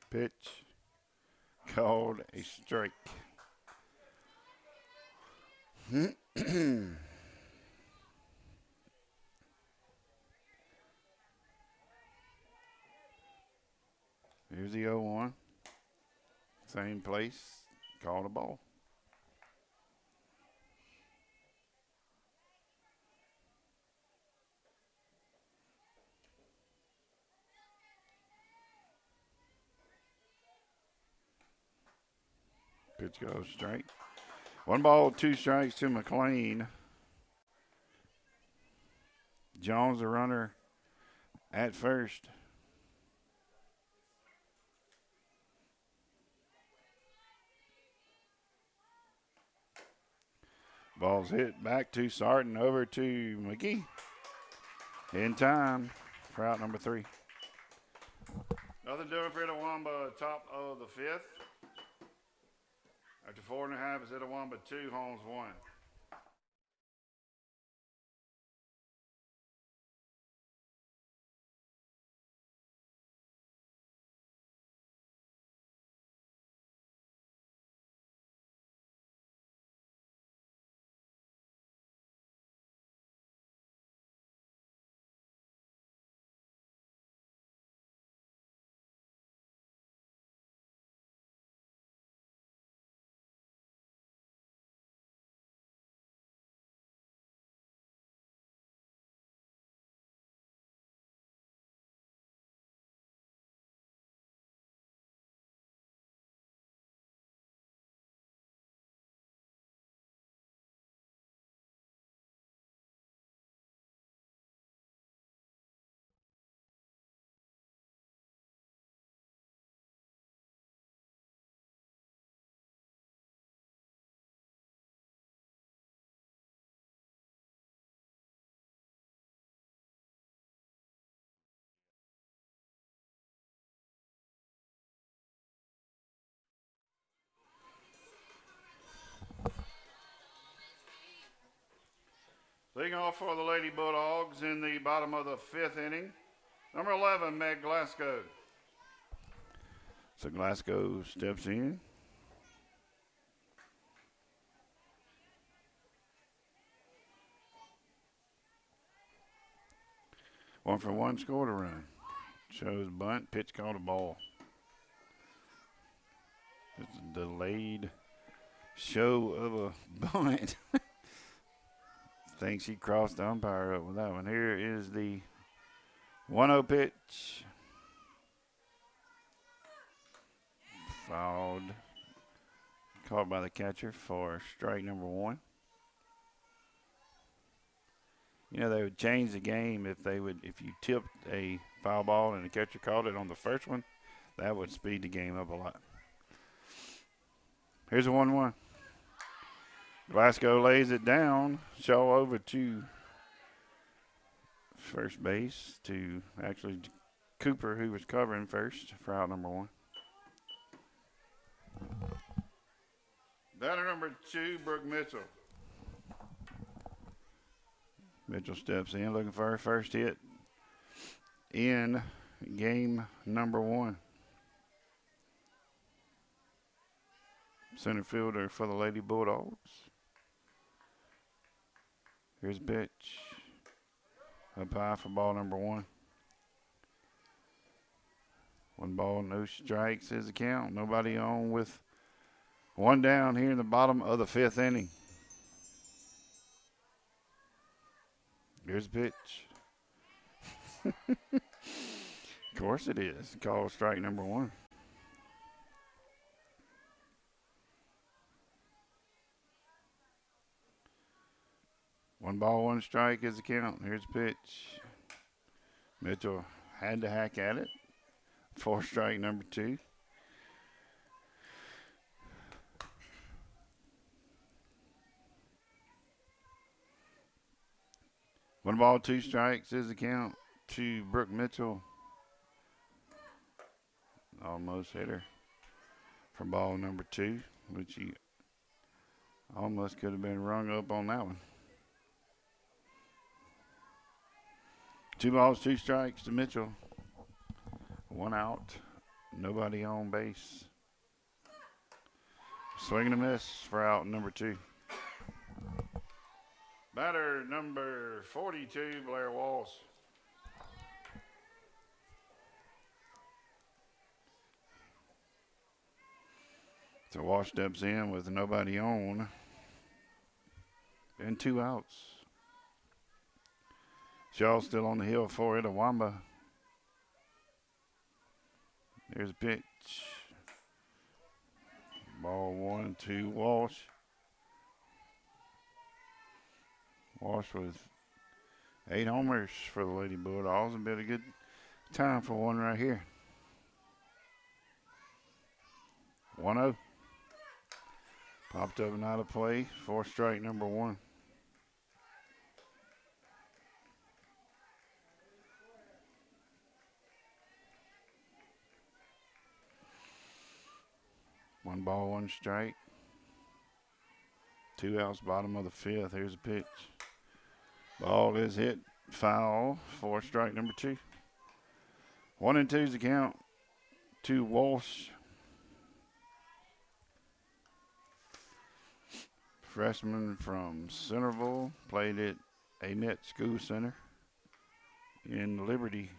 Pitch called a strike. Here's the 0-1. Same place. Called a ball. Pitch goes straight. 1 ball, 2 strikes to McLean. Jones, the runner at first. Ball's hit back to Sarton, over to McGee. In time for out number 3. Nothing doing for Etowamba, top of the 5th. After 4.5 is Etowamba 2, Holmes 1. Leading off for the Lady Bulldogs in the bottom of the 5th inning, number 11, Meg Glasgow. So Glasgow steps in. One for one, scored a run. Shows bunt, pitch called a ball. It's a delayed show of a bunt. Thinks he crossed the umpire up with that one. Here is the 1-0 pitch. Fouled. Caught by the catcher for strike number 1. You know, they would change the game if you tipped a foul ball and the catcher called it on the first one, that would speed the game up a lot. Here's a 1-1. Glasgow lays it down. Shaw over to first base to actually Cooper, who was covering first for out number 1. Batter number 2, Brooke Mitchell. Mitchell steps in looking for her first hit in game number 1. Center fielder for the Lady Bulldogs. Here's a pitch. Up high for ball number 1. 1 ball, no strikes is the count. Nobody on with 1 down here in the bottom of the 5th inning. Here's a pitch. Of course it is. Called strike number 1. One ball, 1 strike is the count. Here's a pitch. Mitchell had to hack at it. 4 strike number 2. One ball, 2 strikes is the count to Brooke Mitchell. Almost hit her for ball number 2, which he almost could have been rung up on that one. 2 balls, 2 strikes to Mitchell. 1 out, nobody on base. Swing and a miss for out number 2. Batter number 42, Blair Walsh. So Walsh steps in with nobody on and 2 outs. Shaw still on the hill for Itawamba. There's a pitch. Ball 1 to Walsh. Walsh with 8 homers for the Lady Bulldogs. A bit of good time for one right here. 1-0. Popped up and out of play for strike number 1. One ball, 1 strike. 2 outs, bottom of the 5th. Here's a pitch. Ball is hit foul for strike number 2. 1-2 is the count to Walsh. Freshman from Centerville, played at Amet School Center in Liberty.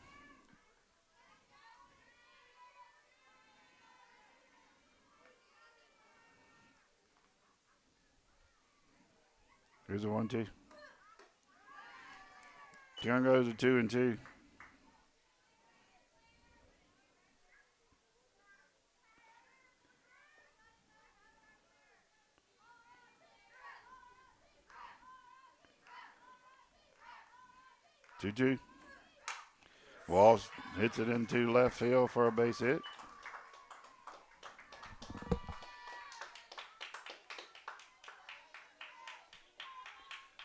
Here's a 1-2. Down goes a 2-2. Two. Walsh hits it into left field for a base hit.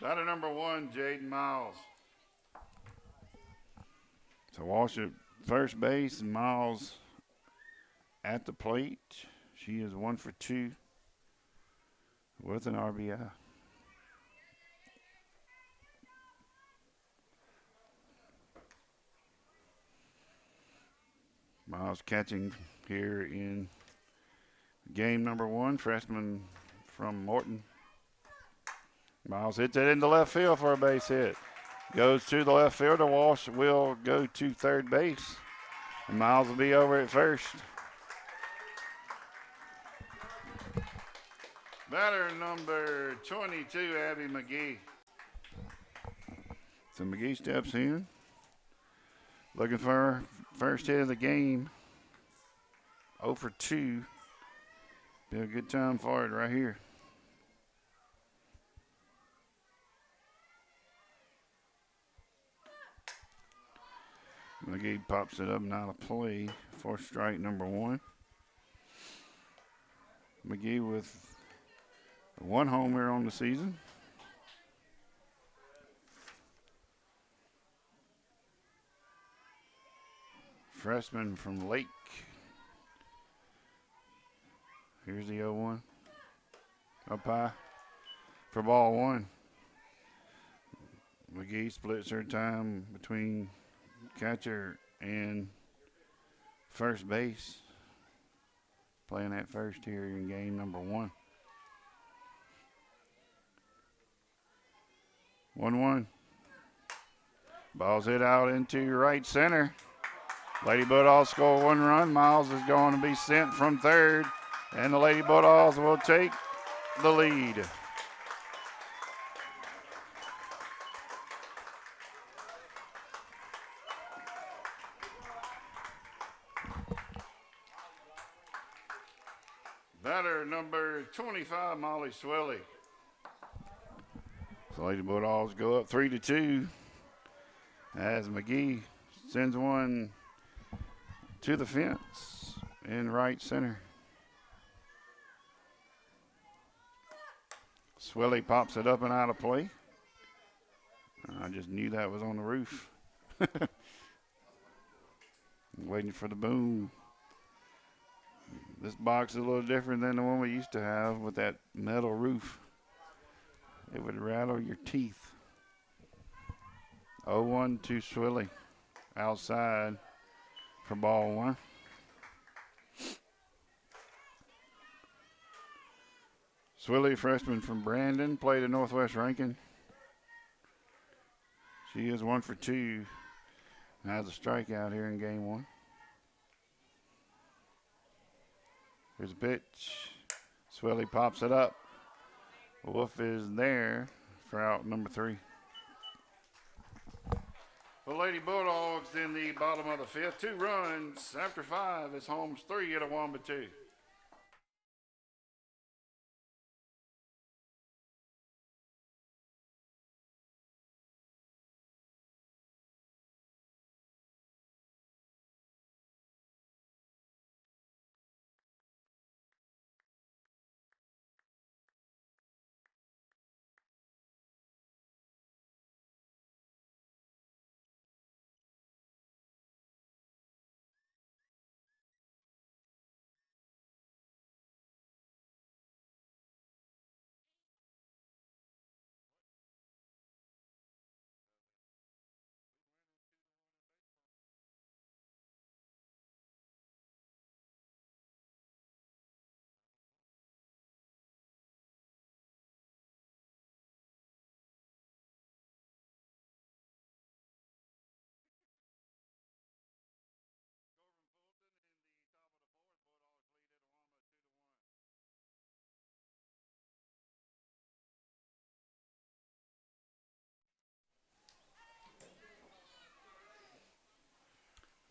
Batter number 1, Jaden Miles. So Walsh at first base and Miles at the plate. She is 1 for 2 with an RBI. Miles catching here in game number 1, freshman from Morton. Miles hits it into left field for a base hit. Goes to the left fielder. Walsh will go to third base. And Miles will be over at first. Batter number 22, Abby McGee. So McGee steps in. Looking for her first hit of the game. 0 for 2. Be a good time for it right here. McGee pops it up and out of play for strike number 1. McGee with 1 homer on the season. Freshman from Lake. Here's the 0-1. Up high for ball 1. McGee splits her time between catcher and first base. Playing at first here in game number 1. 1-1. Ball's hit out into right center. Lady Bulldogs score 1 run. Miles is going to be sent from third, and the Lady Bulldogs will take the lead. Batter number 25, Molly Swilly. So Lady Bulldogs go up 3-2 as McGee sends one to the fence in right center. Swilly pops it up and out of play. I just knew that was on the roof. Waiting for the boom. This box is a little different than the one we used to have with that metal roof. It would rattle your teeth. 0-1 to Swilly. Outside for ball 1. Swilly, freshman from Brandon, played at Northwest Rankin. She is 1 for 2. Has a strikeout here in game 1. Here's a pitch. Swilly pops it up. Wolf is there for out number 3. The Lady Bulldogs in the bottom of the 5th. 2 runs after 5 is Holmes 3 at a Wamba 2.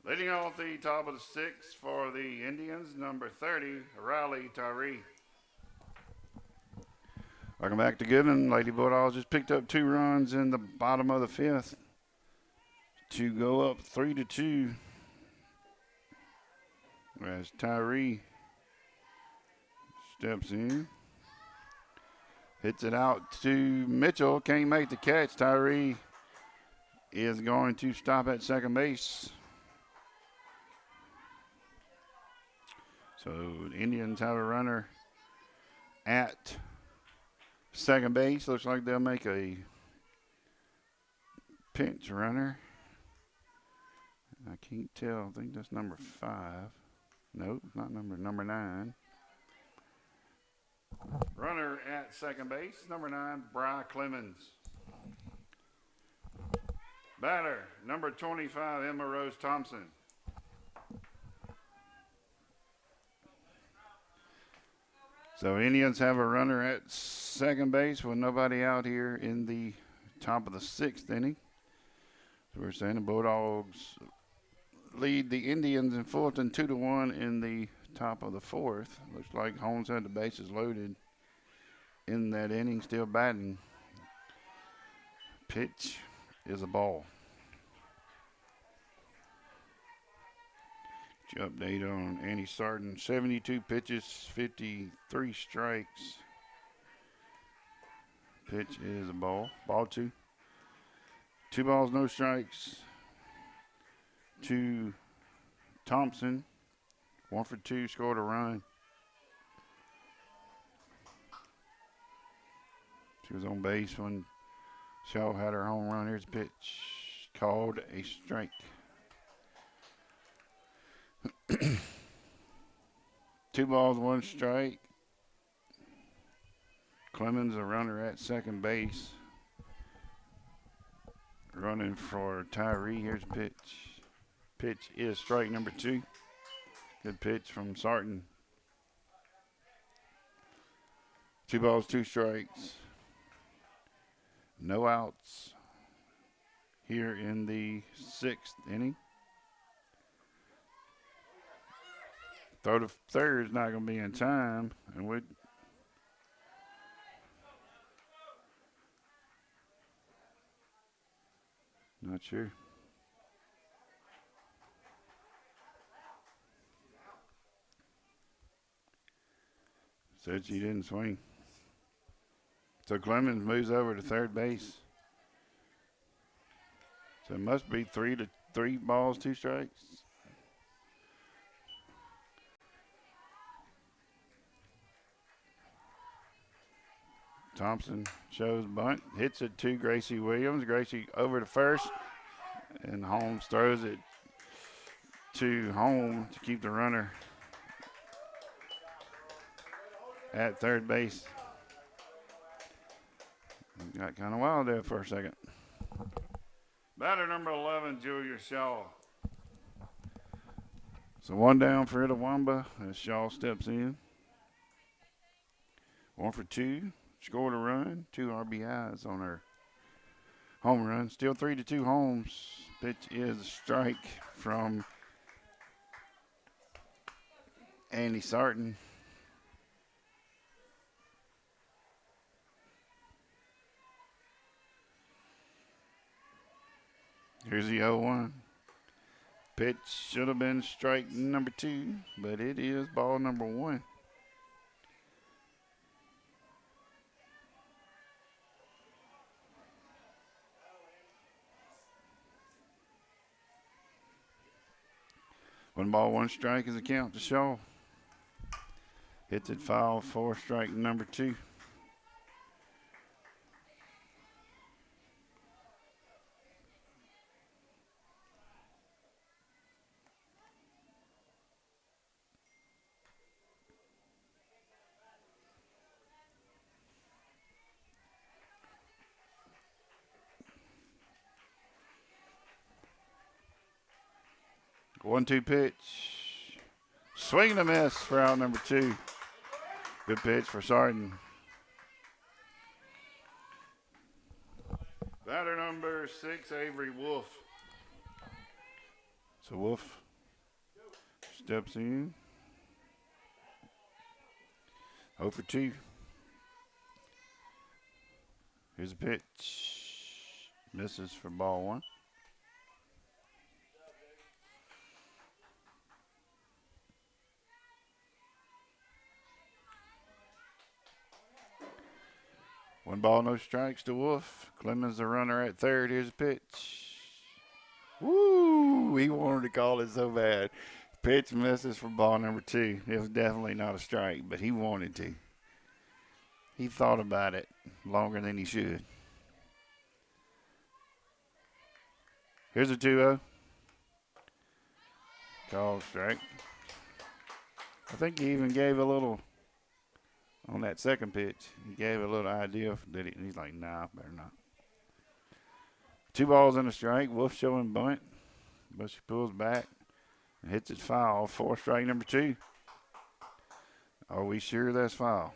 Leading off the top of the 6th for the Indians, number 30, Riley Tyree. Welcome back to Goodman. Lady Bulldogs just picked up 2 runs in the bottom of the 5th to go up 3-2. As Tyree steps in, hits it out to Mitchell. Can't make the catch. Tyree is going to stop at second base. So the Indians have a runner at second base. Looks like they'll make a pinch runner. I can't tell. I think that's number 5. Nope, not number 9. Runner at second base, number 9, Bry Clemens. Batter, number 25, Emma Rose Thompson. So Indians have a runner at second base with nobody out here in the top of the 6th inning. So we're saying the Bulldogs lead the Indians in Fulton 2-1 in the top of the 4th. Looks like Holmes had the bases loaded in that inning, still batting. Pitch is a ball. Update on Andy Sarton. 72 pitches, 53 strikes. Pitch is a ball. Ball 2. 2 balls, no strikes to Thompson. 1 for 2, scored a run. She was on base when Shaw had her home run. Here's a pitch. Called a strike. 2 balls, 1 strike. Clemens, a runner at second base. Running for Tyree. Here's a pitch. Pitch is strike number 2. Good pitch from Sarton. 2 balls, 2 strikes. No outs here in the 6th inning. Throw to third is not going to be in time, and we not sure. Said she didn't swing. So Clemens moves over to third base. So it must be 3 balls, 2 strikes. Thompson shows bunt, hits it to Gracie Williams. Gracie over to first, and Holmes throws it to home to keep the runner at third base. Got kind of wild there for a second. Batter number 11, Julia Shaw. So 1 down for Itawamba as Shaw steps in. 1 for 2. Scored a run, 2 RBIs on her home run. Still 3-2 Holmes. Pitch is a strike from Andy Sarton. Here's the 0-1. Pitch should have been strike number 2, but it is ball number 1. One ball, 1 strike is a count to Shaw. Hits it foul for strike number 2. One-two pitch. Swing and a miss for out number 2. Good pitch for Sarton. Batter number 6, Avery Wolf. So Wolf steps in. 0 for 2. Here's a pitch. Misses for ball 1. One ball, no strikes to Wolf. Clemens, the runner at third. Here's a pitch. Woo! He wanted to call it so bad. Pitch misses for ball number 2. It was definitely not a strike, but he wanted to. He thought about it longer than he should. Here's a 2-0. Call strike. I think he even gave a little on that second pitch. He gave a little idea that he's like, nah, better not. 2 balls and a strike. Wolf showing bunt. Bushy pulls back and hits it foul. 4 strike number 2. Are we sure that's foul?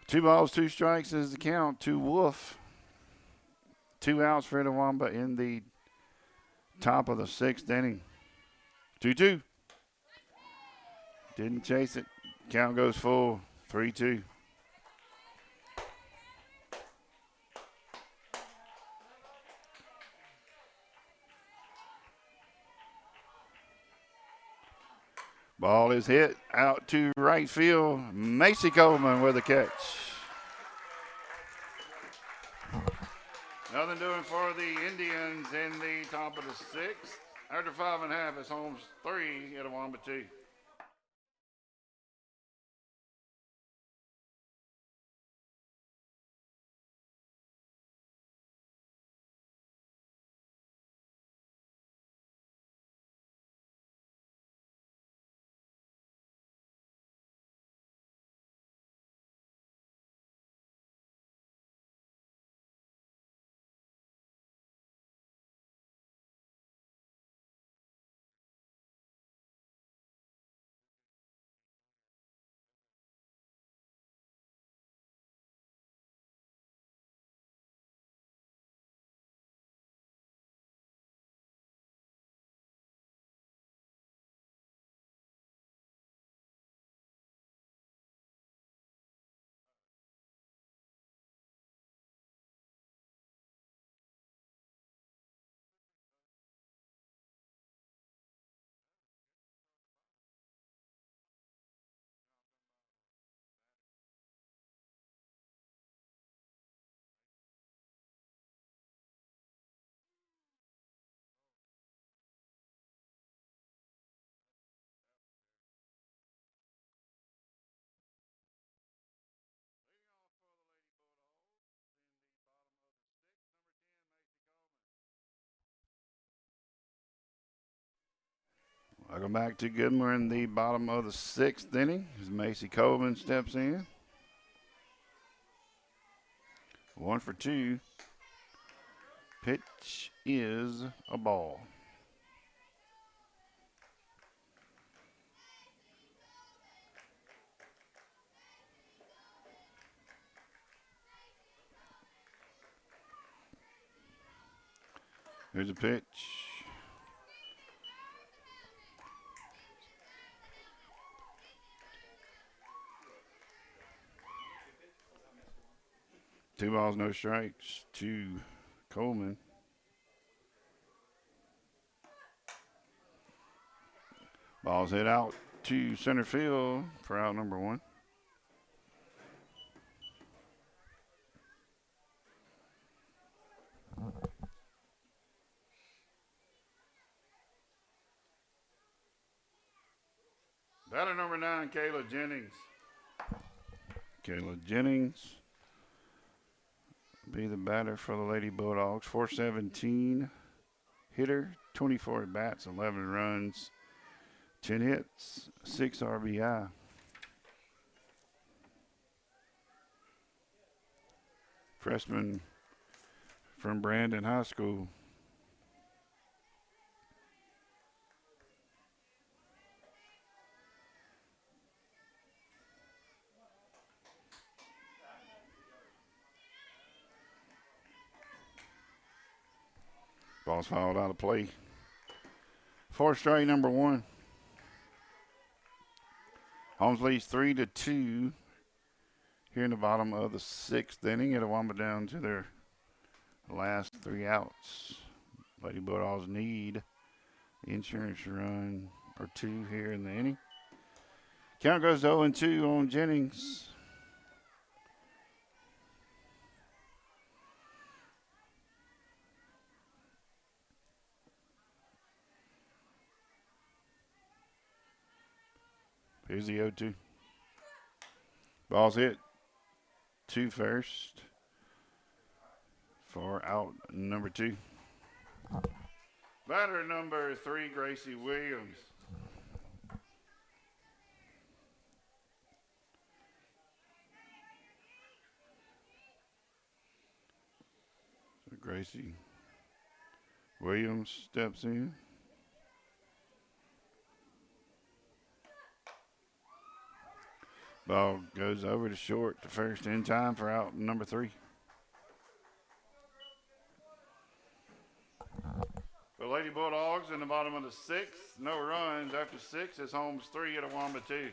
Two balls, 2 strikes is the count to Wolf. 2 outs for Itawamba in the top of the 6th inning. 2-2. Didn't chase it. Count goes full. 3-2. Ball is hit out to right field. Macy Coleman with a catch. Nothing doing for the Indians in the top of the 6th. After 5.5, it's Holmes 3, Itawamba 2. Welcome back to Goodman. We're in the bottom of the 6th inning as Macy Coleman steps in. 1 for 2. Pitch is a ball. Here's a pitch. Two balls, no strikes to Coleman. Ball's hit out to center field for out number 1. Batter number 9, Kayla Jennings. Kayla Jennings be the batter for the Lady Bulldogs. 417 hitter, 24 at bats, 11 runs, 10 hits, 6 RBI. Freshman from Brandon High School. Ball's fouled out of play. 4 strike number 1. Holmes leads 3-2 here in the bottom of the 6th inning. Itawamba down to their last 3 outs. Lady Bulldogs need insurance run or 2 here in the inning. Count goes 0-2 on Jennings. Here's the 0-2. Ball's hit to first. for out number 2. Batter number 3, Gracie Williams. So Gracie Williams steps in. Ball goes over to short to first in time for out number 3. The Lady Bulldogs in the bottom of the 6th. No runs after 6 is Holmes 3 at Itawamba 2.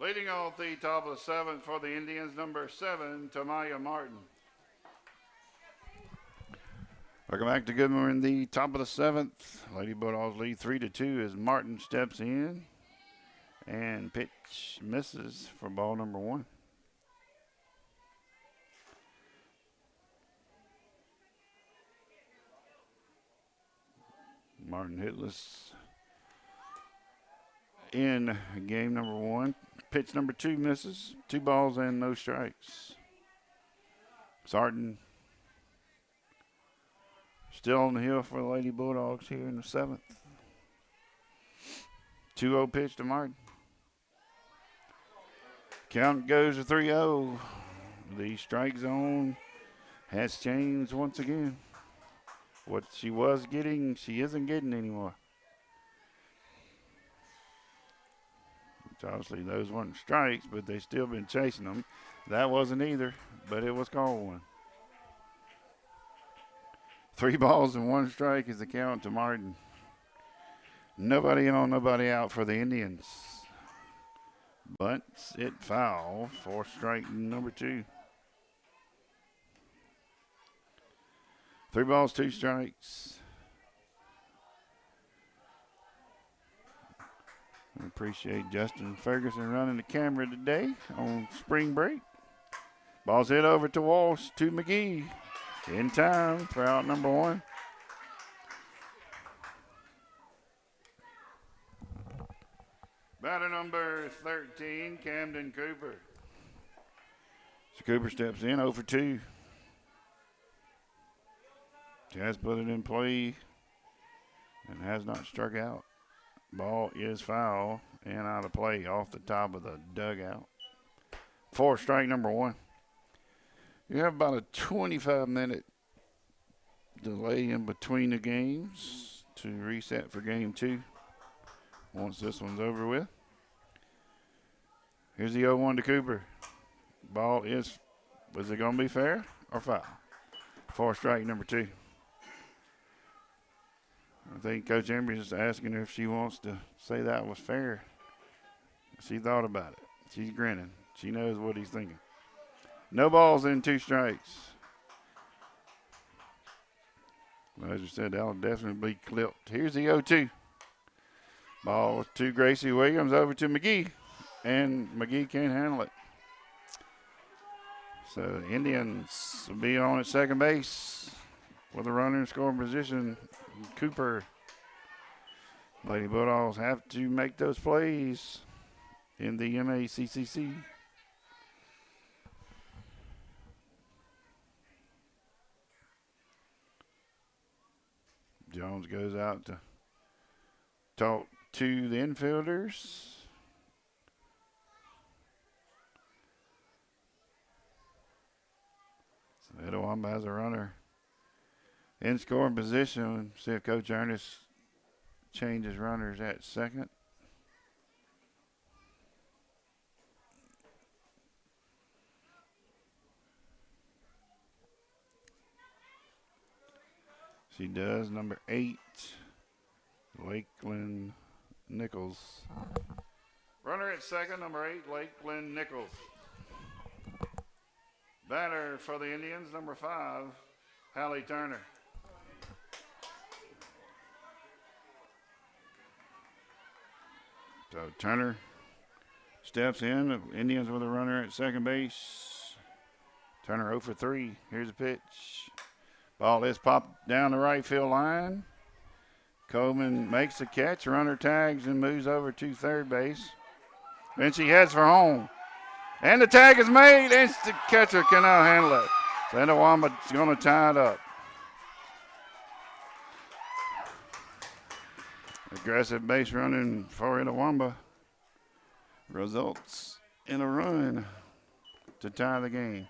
Leading off the top of the 7th for the Indians, number 7, Tamaya Martin. Welcome back to Goodman. We're in the top of the 7th. Lady Bulldogs lead 3-2 as Martin steps in. And pitch misses for ball number 1. Martin hitless in game number 1. Pitch number 2 misses. 2 balls and no strikes. Sarton still on the hill for the Lady Bulldogs here in the 7th. 2-0 pitch to Martin. Count goes to 3-0. The strike zone has changed once again. What she was getting, she isn't getting anymore. Which obviously those weren't strikes, but they still been chasing them. That wasn't either, but it was called one. 3 balls and 1 strike is the count to Martin. Nobody on, nobody out for the Indians. Bunts it foul for strike number 2. 3 balls, 2 strikes. I appreciate Justin Ferguson running the camera today on spring break. Ball's hit over to Walsh, to McGee. In time for out number 1. Batter number 13, Camden Cooper. So Cooper steps in 0 for 2. She has put it in play and has not struck out. Ball is foul and out of play off the top of the dugout. For strike number 1. You have about a 25-minute delay in between the games to reset for game 2 once this one's over with. Here's the 0-1 to Cooper. Ball is it going to be fair or foul? For strike number 2. I think Coach Embry is asking her if she wants to say that was fair. She thought about it. She's grinning. She knows what he's thinking. No balls and 2 strikes. Well, as you said, that'll definitely be clipped. Here's the 0-2. Ball to Gracie Williams over to McGee. And McGee can't handle it. So the Indians will be on at second base with a runner in scoring position. Cooper. Lady Bulldogs have to make those plays in the MACCC. Jones goes out to talk to the infielders. So Itawamba has a runner in scoring position. See if Coach Ernest changes runners at second. She does. Number 8, Lakeland Nichols. Runner at second, number 8, Lakeland Nichols. Batter for the Indians, number 5, Hallie Turner. So Turner steps in. The Indians with a runner at second base. Turner 0 for 3. Here's a pitch. Ball is popped down the right field line. Coleman makes the catch. Runner tags and moves over to third base. Then she heads for home. And the tag is made, and the catcher cannot handle it. So Itawamba's going to tie it up. Aggressive base running for Itawamba results in a run to tie the game.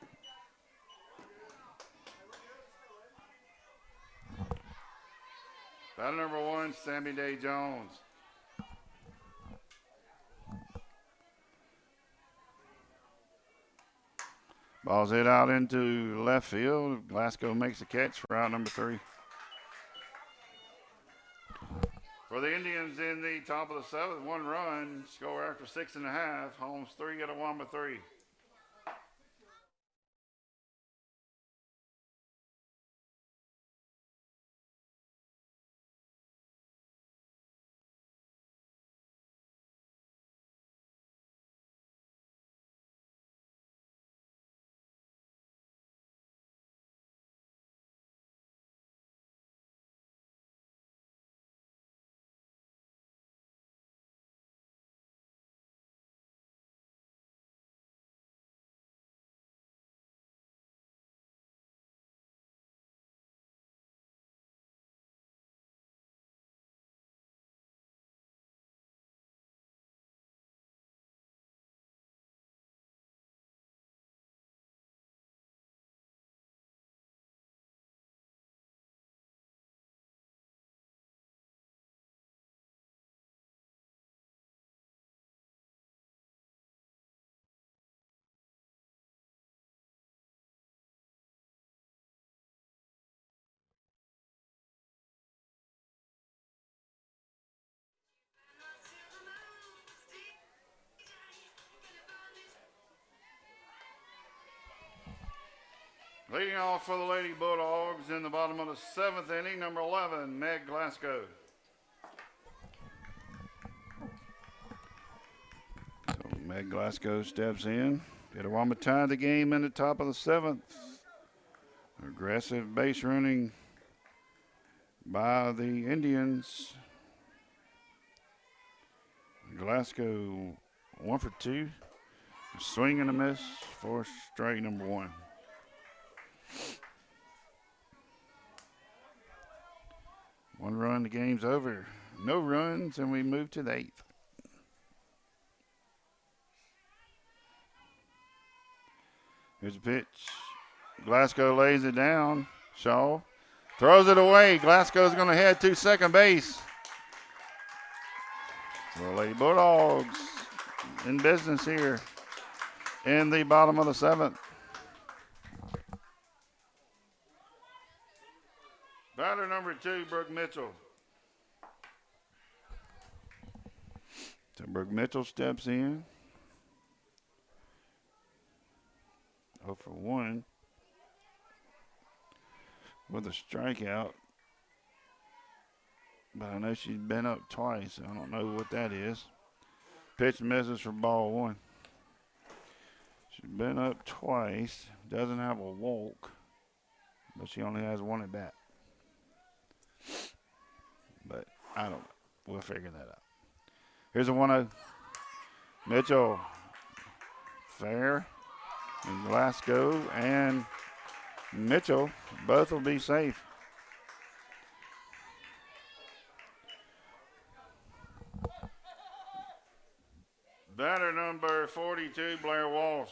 Batter number 1, Sammy Day Jones. Ball's hit out into left field. Glasgow makes the catch for out number 3. For the Indians in the top of the 7th, 1 run, score after 6.5. Holmes 3, Itawamba 3. Leading off for the Lady Bulldogs in the bottom of the 7th inning, number 11, Meg Glasgow. So Meg Glasgow steps in. Itawamba tied the game in the top of the 7th. Aggressive base running by the Indians. Glasgow 1 for 2. Swing and a miss for strike number 1. One run, the game's over. No runs, and we move to the 8th. Here's a pitch. Glasgow lays it down. Shaw throws it away. Glasgow's going to head to second base. The Lady Bulldogs in business here in the bottom of the 7th. Batter number 2, Brooke Mitchell. So Brooke Mitchell steps in. 0 for 1 with a strikeout. But I know she's been up twice. I don't know what that is. Pitch misses for ball 1. She's been up twice. Doesn't have a walk. But she only has 1 at bat. But I don't know. We'll figure that out. Here's a 1-0. Mitchell. Fair. And Glasgow and Mitchell both will be safe. 42, Blair Walsh.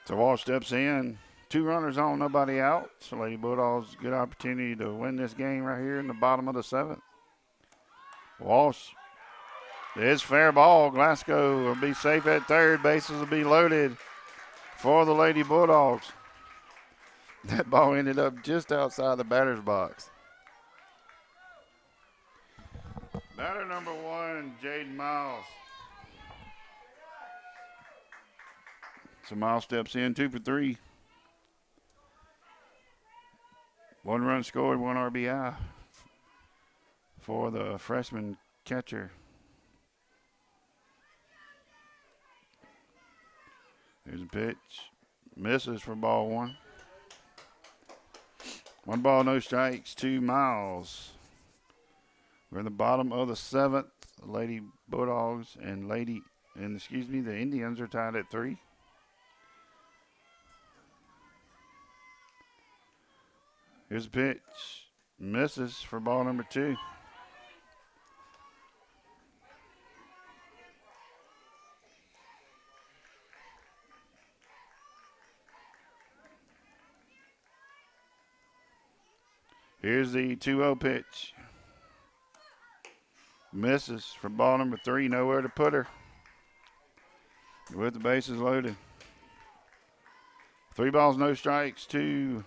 So Walsh steps in. 2 runners on, nobody out. So Lady Bulldogs, good opportunity to win this game right here in the bottom of the 7th. Walsh, it's fair ball. Glasgow will be safe at third. Bases will be loaded for the Lady Bulldogs. That ball ended up just outside the batter's box. Batter number 1, Jaden Miles. So Miles steps in, 2 for 3. 1 run scored, 1 RBI for the freshman catcher. Here's a pitch. Misses for ball 1. 1 ball, no strikes, 2 Miles. We're in the bottom of the 7th. Lady Bulldogs and the Indians are tied at 3. Here's a pitch. Misses for ball number 2. Here's the 2-0 pitch. Misses for ball number 3. Nowhere to put her. With the bases loaded. 3 balls, no strikes, 2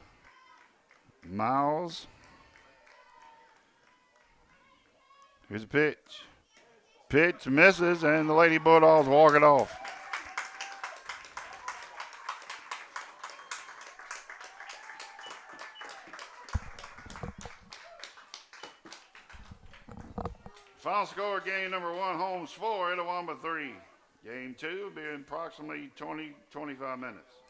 Miles. Here's a pitch. Pitch misses, and the Lady Bulldogs walk it off. Final score, game number 1, Holmes 4, Itawamba 3. Game 2 will be in approximately 20-25 minutes.